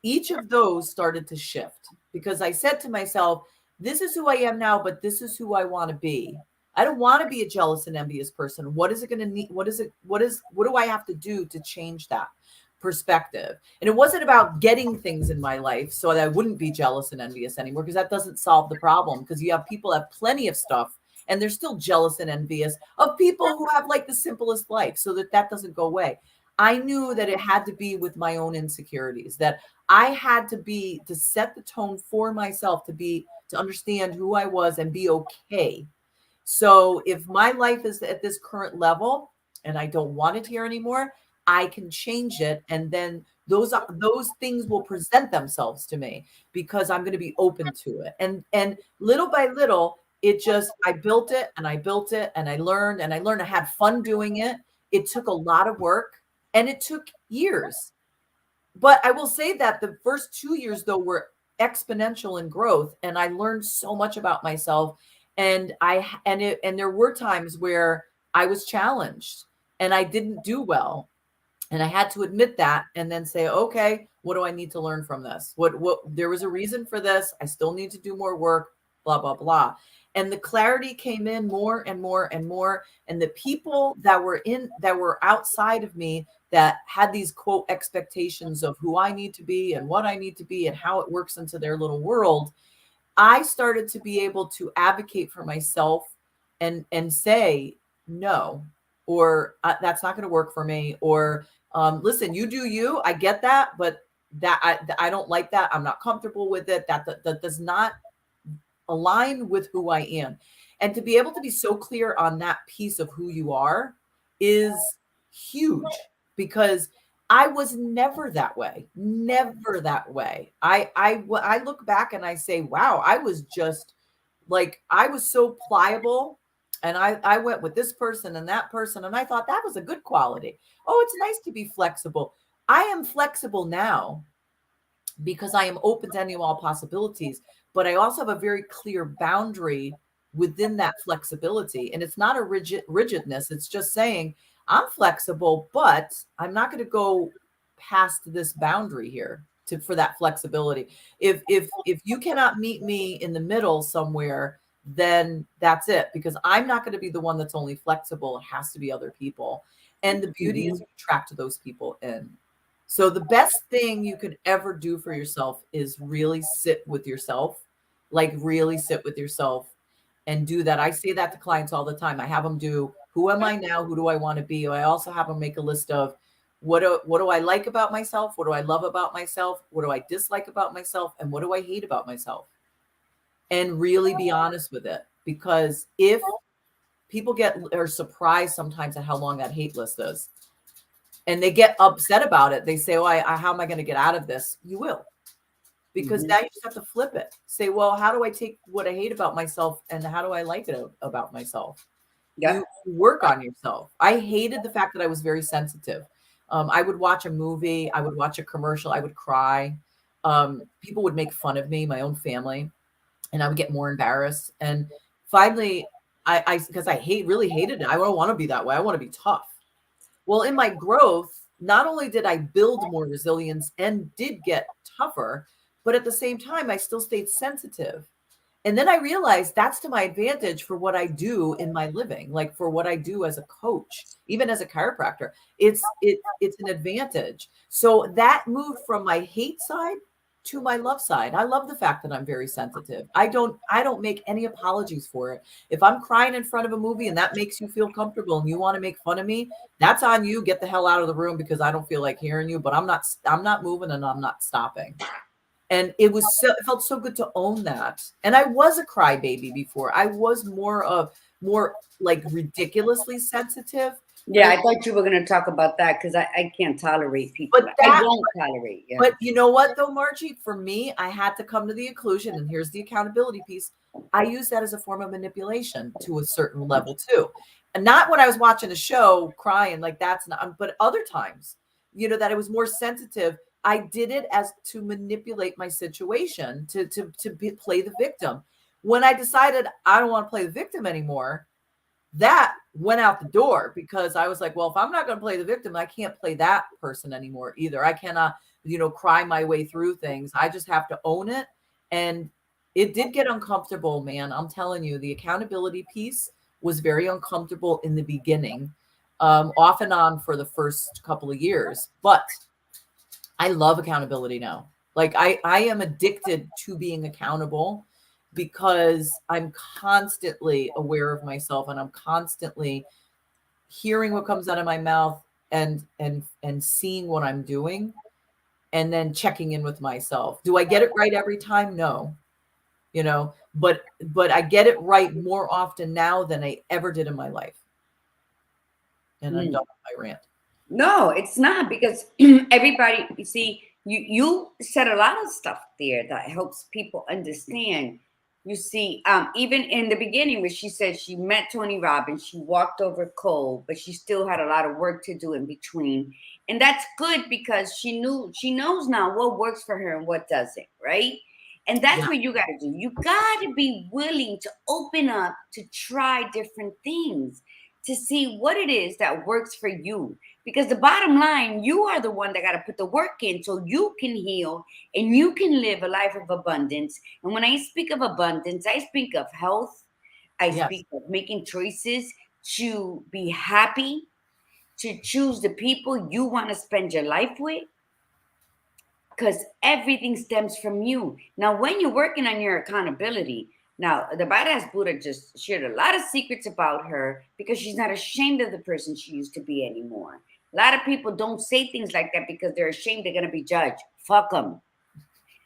each of those started to shift, because I said to myself, this is who I am now, but this is who I want to be. I don't want to be a jealous and envious person. What is it going to need? What do I have to do to change that perspective? And it wasn't about getting things in my life so that I wouldn't be jealous and envious anymore, because that doesn't solve the problem. Because you have people have plenty of stuff and they're still jealous and envious of people who have like the simplest life, so that doesn't go away. I knew that it had to be with my own insecurities, that I had to set the tone for myself, to understand who I was and be okay. So if my life is at this current level and I don't want it here anymore, I can change it. And then those things will present themselves to me, because I'm going to be open to it. And little by little, I built it and I built it and I learned I had fun doing it. It took a lot of work and it took years. But I will say that the first 2 years, though, were exponential in growth, and I learned so much about myself. And there were times where I was challenged and I didn't do well, and I had to admit that, and then say, okay, what do I need to learn from this? What there was a reason for this. I still need to do more work. Blah blah blah. And the clarity came in more and more and more. And the people that were outside of me, that had these quote expectations of who I need to be and what I need to be and how it works into their little world, I started to be able to advocate for myself and say no, or that's not going to work for me, or listen, you do you. I get that, but I don't like that. I'm not comfortable with it. That does not align with who I am. And to be able to be so clear on that piece of who you are is huge, because I was never that way. Never that way. I look back and I say, wow, I was just like, I was so pliable, and I went with this person and that person, and I thought that was a good quality. Oh, it's nice to be flexible. I am flexible now because I am open to any and all possibilities, but I also have a very clear boundary within that flexibility. And it's not a rigidness. It's just saying, I'm flexible, but I'm not going to go past this boundary here. for that flexibility. If you cannot meet me in the middle somewhere, then that's it, because I'm not going to be the one that's only flexible. It has to be other people. And the beauty is you attract those people in. So the best thing you could ever do for yourself is really sit with yourself, like really sit with yourself and do that. I say that to clients all the time. I have them do, who am I now? Who do I want to be? I also have them make a list of what do I like about myself? What do I love about myself? What do I dislike about myself? And what do I hate about myself? And really be honest with it. Because if people are surprised sometimes at how long that hate list is, and they get upset about it, they say, oh, how am I going to get out of this? You will. Because now you just have to flip it. Say, well, how do I take what I hate about myself and how do I like it about myself? You work on yourself. I hated the fact that I was very sensitive. I would watch a movie, I would watch a commercial, I would cry. People would make fun of me, my own family, and I would get more embarrassed. And finally, because I really hated it. I don't want to be that way. I want to be tough. Well, in my growth, not only did I build more resilience and did get tougher, but at the same time, I still stayed sensitive. And then I realized that's to my advantage for what I do in my living, like for what I do as a coach, even as a chiropractor. It's an advantage. So that moved from my hate side to my love side. I love the fact that I'm very sensitive. I don't make any apologies for it. If I'm crying in front of a movie and that makes you feel comfortable and you want to make fun of me, that's on you. Get the hell out of the room, because I don't feel like hearing you, but I'm not moving and I'm not stopping. And it felt so good to own that. And I was a crybaby before. I was more like ridiculously sensitive. Yeah, I thought you were going to talk about that, because I can't tolerate people. I won't tolerate. Yeah. But you know what, though, Margie? For me, I had to come to the conclusion, and here's the accountability piece. I use that as a form of manipulation to a certain level, too. And not when I was watching a show crying, like that's not, but other times, that I was more sensitive. I did it as to manipulate my situation, to play the victim. When I decided I don't want to play the victim anymore, that went out the door, because I was like, well, if I'm not going to play the victim, I can't play that person anymore either. I cannot, cry my way through things. I just have to own it. And it did get uncomfortable, man. I'm telling you, the accountability piece was very uncomfortable in the beginning, off and on for the first couple of years. But I love accountability now. Like I am addicted to being accountable, because I'm constantly aware of myself and I'm constantly hearing what comes out of my mouth and seeing what I'm doing, and then checking in with myself. Do I get it right every time? No. But I get it right more often now than I ever did in my life. And I'm done with my rant. No, it's not, because everybody, you see, you said a lot of stuff there that helps people understand. You see, even in the beginning, where she said she met Tony Robbins, she walked over cold, but she still had a lot of work to do in between. And that's good, because she knows now what works for her and what doesn't, right? And that's what you got to do. You got to be willing to open up, to try different things, to see what it is that works for you. Because the bottom line, you are the one that got to put the work in so you can heal and you can live a life of abundance. And when I speak of abundance, I speak of health. I speak of making choices to be happy, to choose the people you want to spend your life with, because everything stems from you. Now, when you're working on your accountability, now the badass Buddha just shared a lot of secrets about her, because she's not ashamed of the person she used to be anymore. A lot of people don't say things like that because they're ashamed they're going to be judged. Fuck them.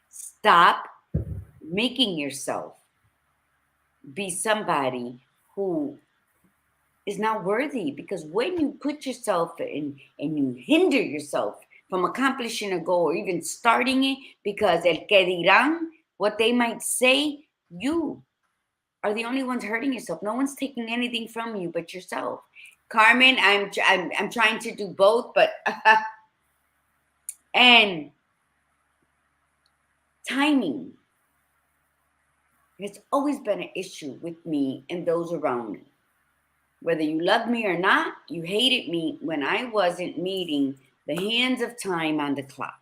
Stop making yourself be somebody who is not worthy, because when you put yourself in and you hinder yourself from accomplishing a goal or even starting it, because el que dirán, what they might say, you are the only ones hurting yourself. No one's taking anything from you but yourself. Carmen, I'm trying to do both, but and timing has always been an issue with me and those around me. Whether you love me or not, you hated me when I wasn't meeting the hands of time on the clock.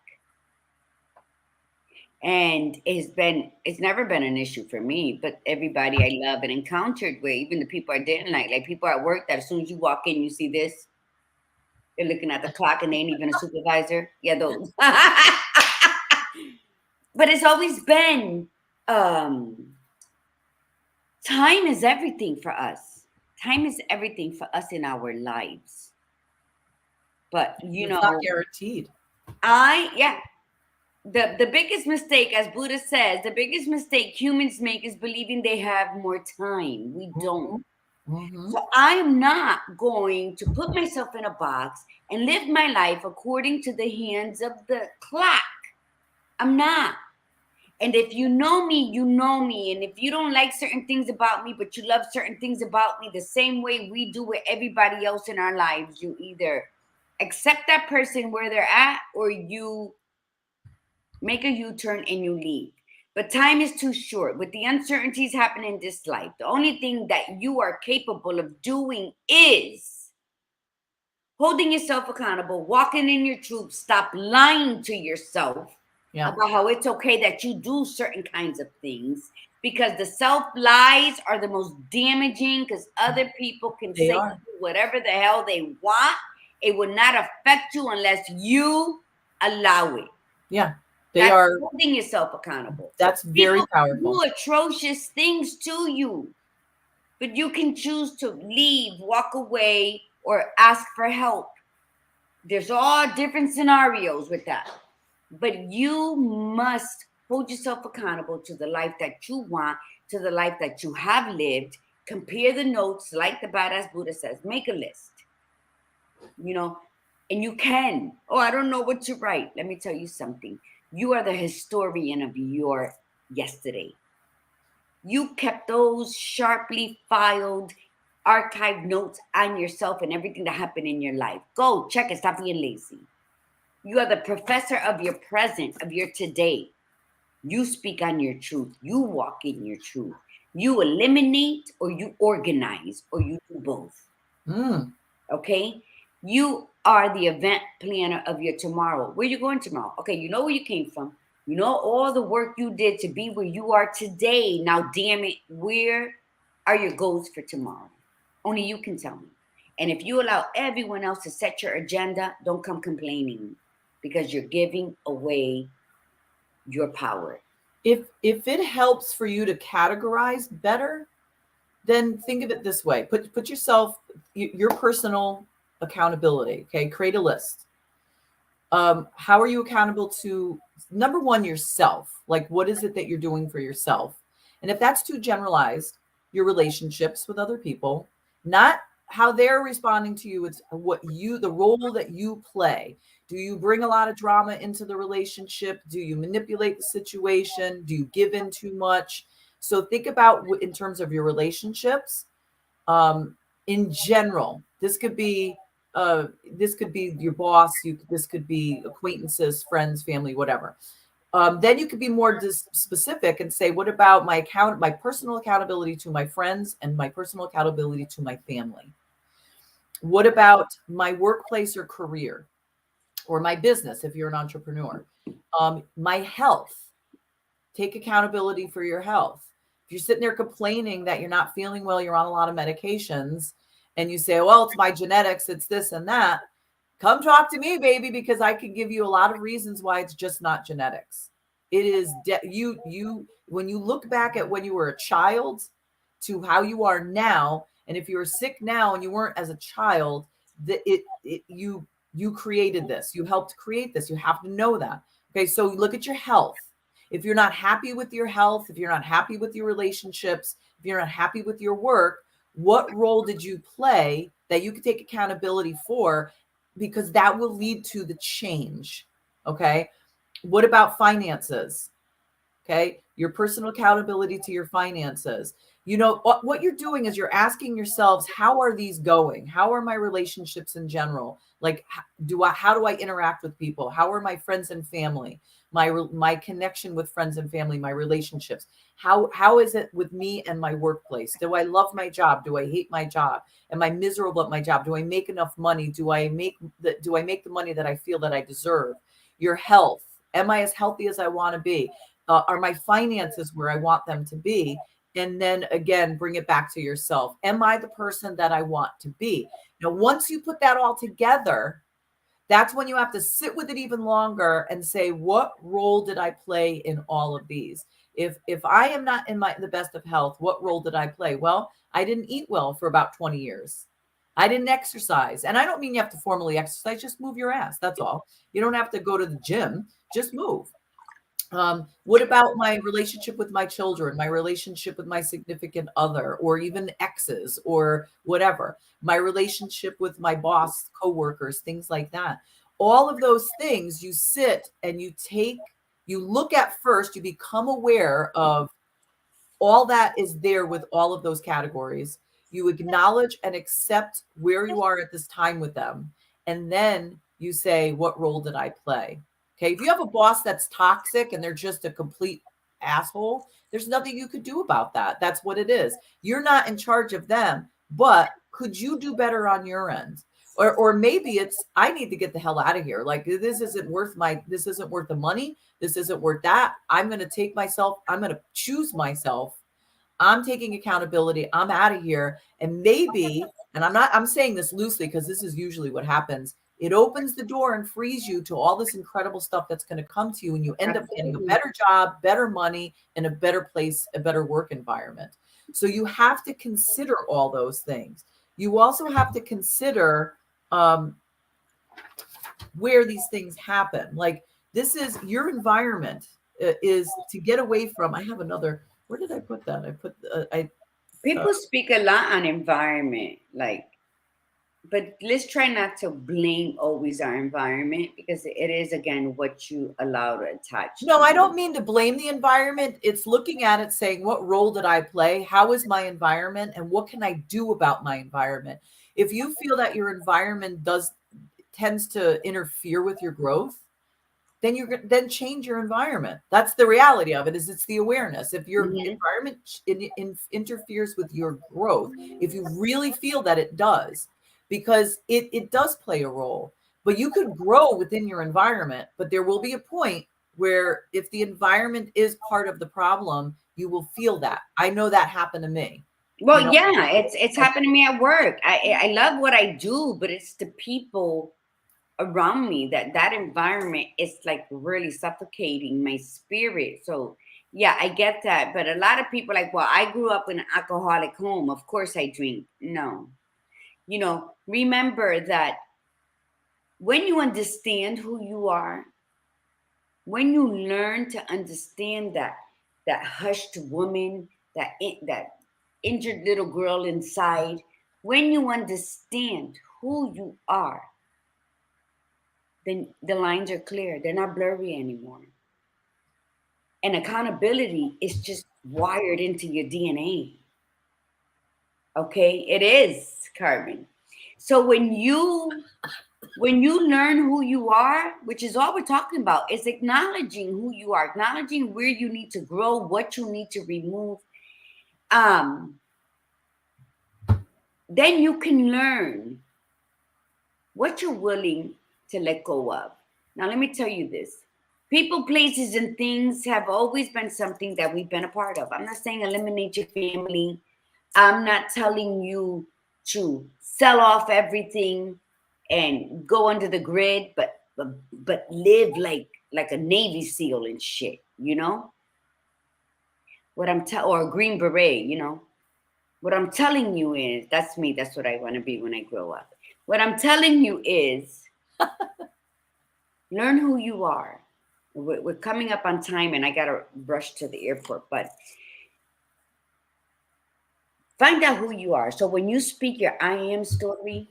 And it's never been an issue for me, but everybody I love and encountered with, even the people I didn't like people at work, that as soon as you walk in, you see this, they're looking at the clock and they ain't even a supervisor. Yeah, those. But it's always been, time is everything for us. Time is everything for us in our lives. But It's not guaranteed. The biggest mistake, as Buddha says, the biggest mistake humans make is believing they have more time. We don't. So I'm not going to put myself in a box and live my life according to the hands of the clock. I'm not. And if you know me, you know me. And if you don't like certain things about me, but you love certain things about me, the same way we do with everybody else in our lives, you either accept that person where they're at, or you make a U-turn and you leave. But time is too short. With the uncertainties happening in this life, the only thing that you are capable of doing is holding yourself accountable, walking in your truth, stop lying to yourself about how it's okay that you do certain kinds of things, because the self-lies are the most damaging, because other people can say whatever the hell they want. It will not affect you unless you allow it. Yeah. That's holding yourself accountable. That's very powerful. Do atrocious things to you, but you can choose to leave, walk away, or ask for help. There's all different scenarios with that, but you must hold yourself accountable to the life that you want, to the life that you have lived. Compare the notes, like the badass Buddha says. Make a list, and you can. Oh, I don't know what to write. Let me tell you something. You are the historian of your yesterday. You kept those sharply filed archived notes on yourself and everything that happened in your life. Go check it. Stop being lazy. You are the professor of your present, of your today. You speak on your truth. You walk in your truth. You eliminate, or you organize, or you do both. Okay? You are the event planner of your tomorrow. Where you going tomorrow? Okay, you know where you came from. You know all the work you did to be where you are today. Now, damn it, where are your goals for tomorrow? Only you can tell me. And if you allow everyone else to set your agenda, don't come complaining, because you're giving away your power. If it helps for you to categorize better, then think of it this way. Put yourself, your personal accountability. Okay, create a list. How are you accountable to, number one, yourself? Like, what is it that you're doing for yourself? And if that's too generalized, your relationships with other people, not how they're responding to you, it's the role that you play. Do you bring a lot of drama into the relationship? Do you manipulate the situation? Do you give in too much? So think about, in terms of your relationships, in general. This could be your boss. This could be acquaintances, friends, family, whatever. Then you could be more specific and say, what about my personal accountability to my friends and my personal accountability to my family? What about my workplace or career, or my business if you're an entrepreneur? My health. Take accountability for your health. If you're sitting there complaining that you're not feeling well, you're on a lot of medications, and you say, well, it's my genetics, it's this and that, come talk to me, baby, because I can give you a lot of reasons why it's just not genetics. It is when you look back at when you were a child to how you are now, and if you were sick now and you weren't as a child, you created this. You helped create this. You have to know that. Okay, so look at your health. If you're not happy with your health, if you're not happy with your relationships, if you're not happy with your work, what role did you play that you could take accountability for? Because that will lead to the change. Okay. What about finances? Okay. Your personal accountability to your finances. What you're doing is you're asking yourselves, how are these going? How are my relationships in general? Like, how do I interact with people? How are my friends and family? My connection with friends and family, my relationships. How is it with me and my workplace? Do I love my job? Do I hate my job? Am I miserable at my job? Do I make enough money? Do I make the money that I feel that I deserve? Your health. Am I as healthy as I want to be? Are my finances where I want them to be? And then again, bring it back to yourself. Am I the person that I want to be? Now, once you put that all together, that's when you have to sit with it even longer and say, what role did I play in all of these? If I am not in the best of health, what role did I play? Well, I didn't eat well for about 20 years. I didn't exercise. And I don't mean you have to formally exercise, just move your ass. That's all. You don't have to go to the gym, just move. What about my relationship with my children, my relationship with my significant other, or even exes, or whatever, my relationship with my boss, coworkers, things like that. All of those things you sit and you look at first, you become aware of all that is there with all of those categories. You acknowledge and accept where you are at this time with them. And then you say, what role did I play? Okay. If you have a boss that's toxic and they're just a complete asshole, there's nothing you could do about that. That's what it is. You're not in charge of them, but could you do better on your end? Or maybe it's, I need to get the hell out of here. Like, this isn't worth the money. This isn't worth that. I'm going to choose myself. I'm taking accountability. I'm out of here. And maybe, and I'm saying this loosely because this is usually what happens. It opens the door and frees you to all this incredible stuff that's going to come to you. And you end up getting a better job, better money, and a better place, a better work environment. So you have to consider all those things. You also have to consider where these things happen. Like, this is your environment is to get away from. I have another, where did I put that? People speak a lot on environment, like, but let's try not to blame always our environment, because it is, again, what you allow to attach. No, I don't mean to blame the environment. It's looking at it saying, what role did I play? How is my environment? And what can I do about my environment? If you feel that your environment tends to interfere with your growth, then change your environment. That's the reality of it. It's the awareness. If your environment interferes with your growth, if you really feel that it does, because it does play a role, but you could grow within your environment, but there will be a point where if the environment is part of the problem, you will feel that. I know that happened to me. Well, yeah, it's happened to me at work. I love what I do, but it's the people around me that environment is like really suffocating my spirit. So yeah, I get that. But a lot of people like, well, I grew up in an alcoholic home, of course I drink. No, remember that when you understand who you are, when you learn to understand that hushed woman, that injured little girl inside, when you understand who you are, then the lines are clear. They're not blurry anymore. And accountability is just wired into your DNA. Okay, it is, Carmen. So when you learn who you are, which is all we're talking about, is acknowledging who you are, acknowledging where you need to grow, what you need to remove. Then you can learn what you're willing to let go of. Now, let me tell you this. People, places, and things have always been something that we've been a part of. I'm not saying eliminate your family. I'm not telling you to sell off everything and go under the grid, but live like a Navy SEAL and shit, What or a Green Beret, What I'm telling you is, that's me. That's what I want to be when I grow up. What I'm telling you is, learn who you are. We're coming up on time and I got to rush to the airport, but find out who you are. So when you speak your I am story,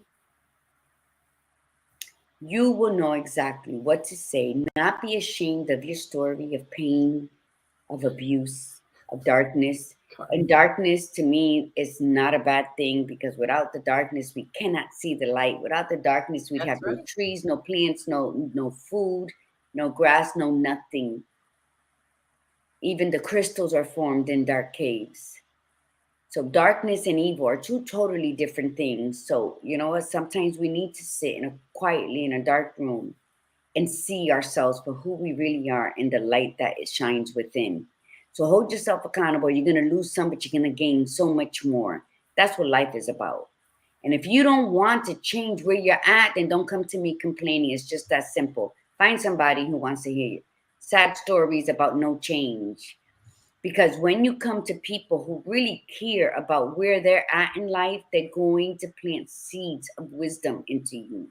you will know exactly what to say. Not be ashamed of your story of pain, of abuse, of darkness. And darkness, to me, is not a bad thing, because without the darkness, we cannot see the light. Without the darkness, we'd have no trees, no plants, no food, no grass, no nothing. Even the crystals are formed in dark caves. So darkness and evil are two totally different things. So, you know what? Sometimes we need to sit quietly in a dark room and see ourselves for who we really are and the light that it shines within. So hold yourself accountable. You're going to lose some, but you're going to gain so much more. That's what life is about. And if you don't want to change where you're at, then don't come to me complaining. It's just that simple. Find somebody who wants to hear sad stories about no change. Because when you come to people who really care about where they're at in life, they're going to plant seeds of wisdom into you.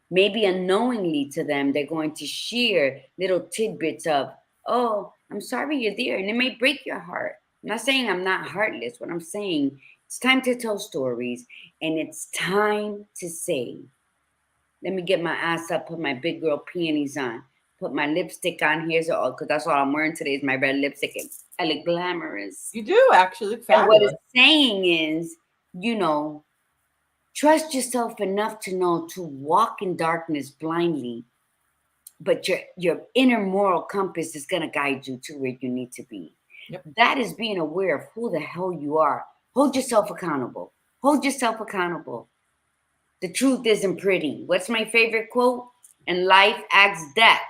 Maybe unknowingly to them, they're going to share little tidbits of, oh, I'm sorry you're there. And it may break your heart. I'm not saying I'm not heartless. What I'm saying, it's time to tell stories, and it's time to say, let me get my ass up, put my big girl panties on, put my lipstick on. Here's all, because that's all I'm wearing today is my red lipstick. I look glamorous. You do actually look And what fabulous. it's saying is, trust yourself enough to know to walk in darkness blindly, but your inner moral compass is going to guide you to where you need to be. Yep. That is being aware of who the hell you are. Hold yourself accountable. Hold yourself accountable. The truth isn't pretty. What's my favorite quote? And life asks death,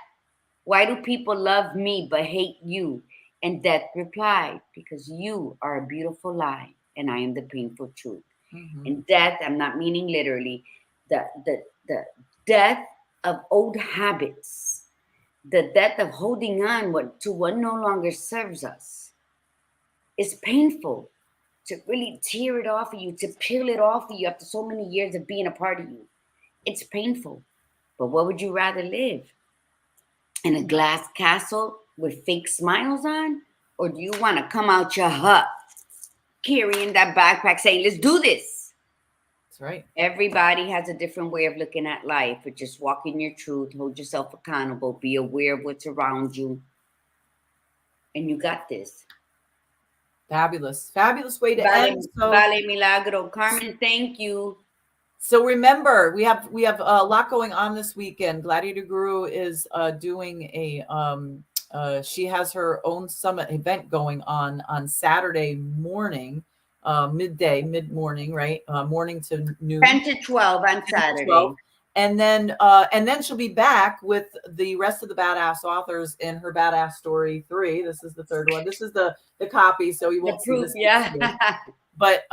why do people love me but hate you? And death replied, because you are a beautiful lie and I am the painful truth. Mm-hmm. And death, I'm not meaning literally, the death of old habits, the death of holding on to what no longer serves us. It's painful to really tear it off of you, to peel it off of you after so many years of being a part of you. It's painful. But what would you rather live? In a glass castle with fake smiles on? Or do you want to come out your hut carrying that backpack saying, let's do this? That's right. Everybody has a different way of looking at life, but just walk in your truth, hold yourself accountable, be aware of what's around you, and you got this. Fabulous way to Vale, end. So, vale milagro. Carmen, thank you. So remember, we have a lot going on this weekend. Gladiator Guru is doing a she has her own summit event going on Saturday morning, mid morning, right? Morning to noon. 10 to 12 on Saturday. 12. And then she'll be back with the rest of the badass authors in her Badass Story 3. This is the third one. This is the copy, so you won't see this. Yeah. But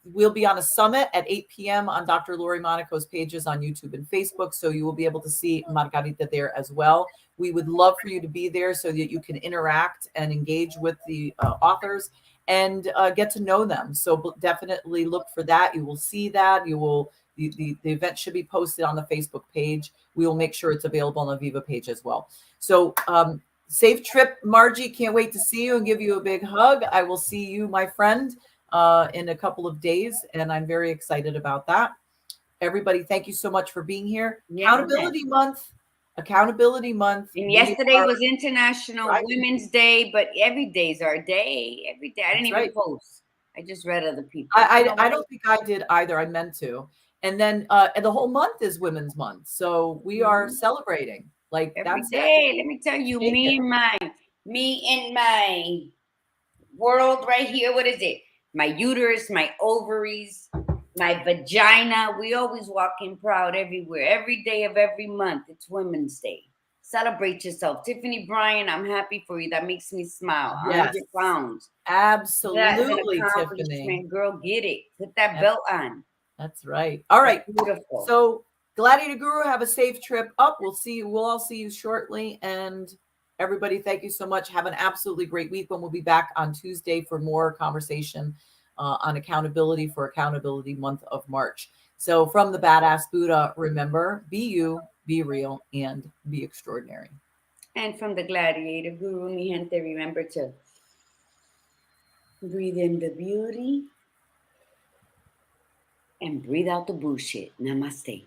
we'll be on a summit at 8 p.m. on Dr. Lori Monaco's pages on YouTube and Facebook. So you will be able to see Margarita there as well. We would love for you to be there so that you can interact and engage with the authors and get to know them. So definitely look for that. You will see that. You will. The event should be posted on the Facebook page. We will make sure it's available on the Viva page as well. So safe trip, Margie. Can't wait to see you and give you a big hug. I will see you, my friend, in a couple of days, and I'm very excited about that. Everybody, thank you so much for being here. Yeah, Accountability month. And yesterday was International Women's Day, but every day's our day. Every day. I didn't even post. I just read other people. I don't think I did either. I meant to. And then and the whole month is Women's Month. So we are celebrating. Like every day. Let me tell you, me in my world right here. What is it? My uterus, my ovaries, my vagina. We always walking proud everywhere. Every day of every month. It's Women's Day. Celebrate yourself. Tiffany Bryan, I'm happy for you. That makes me smile. 100 pounds. Absolutely, Tiffany. Girl, get it. Put that belt on. That's right. All right. Beautiful. So Gladiator Guru, have a safe trip up. We'll all see you shortly. And everybody, thank you so much. Have an absolutely great week. When we'll be back on Tuesday for more conversation on accountability for Accountability Month of March. So from the Badass Buddha, remember, be you, be real, and be extraordinary. And from the Gladiator Guru, mi gente, remember to breathe in the beauty and breathe out the bullshit. Namaste.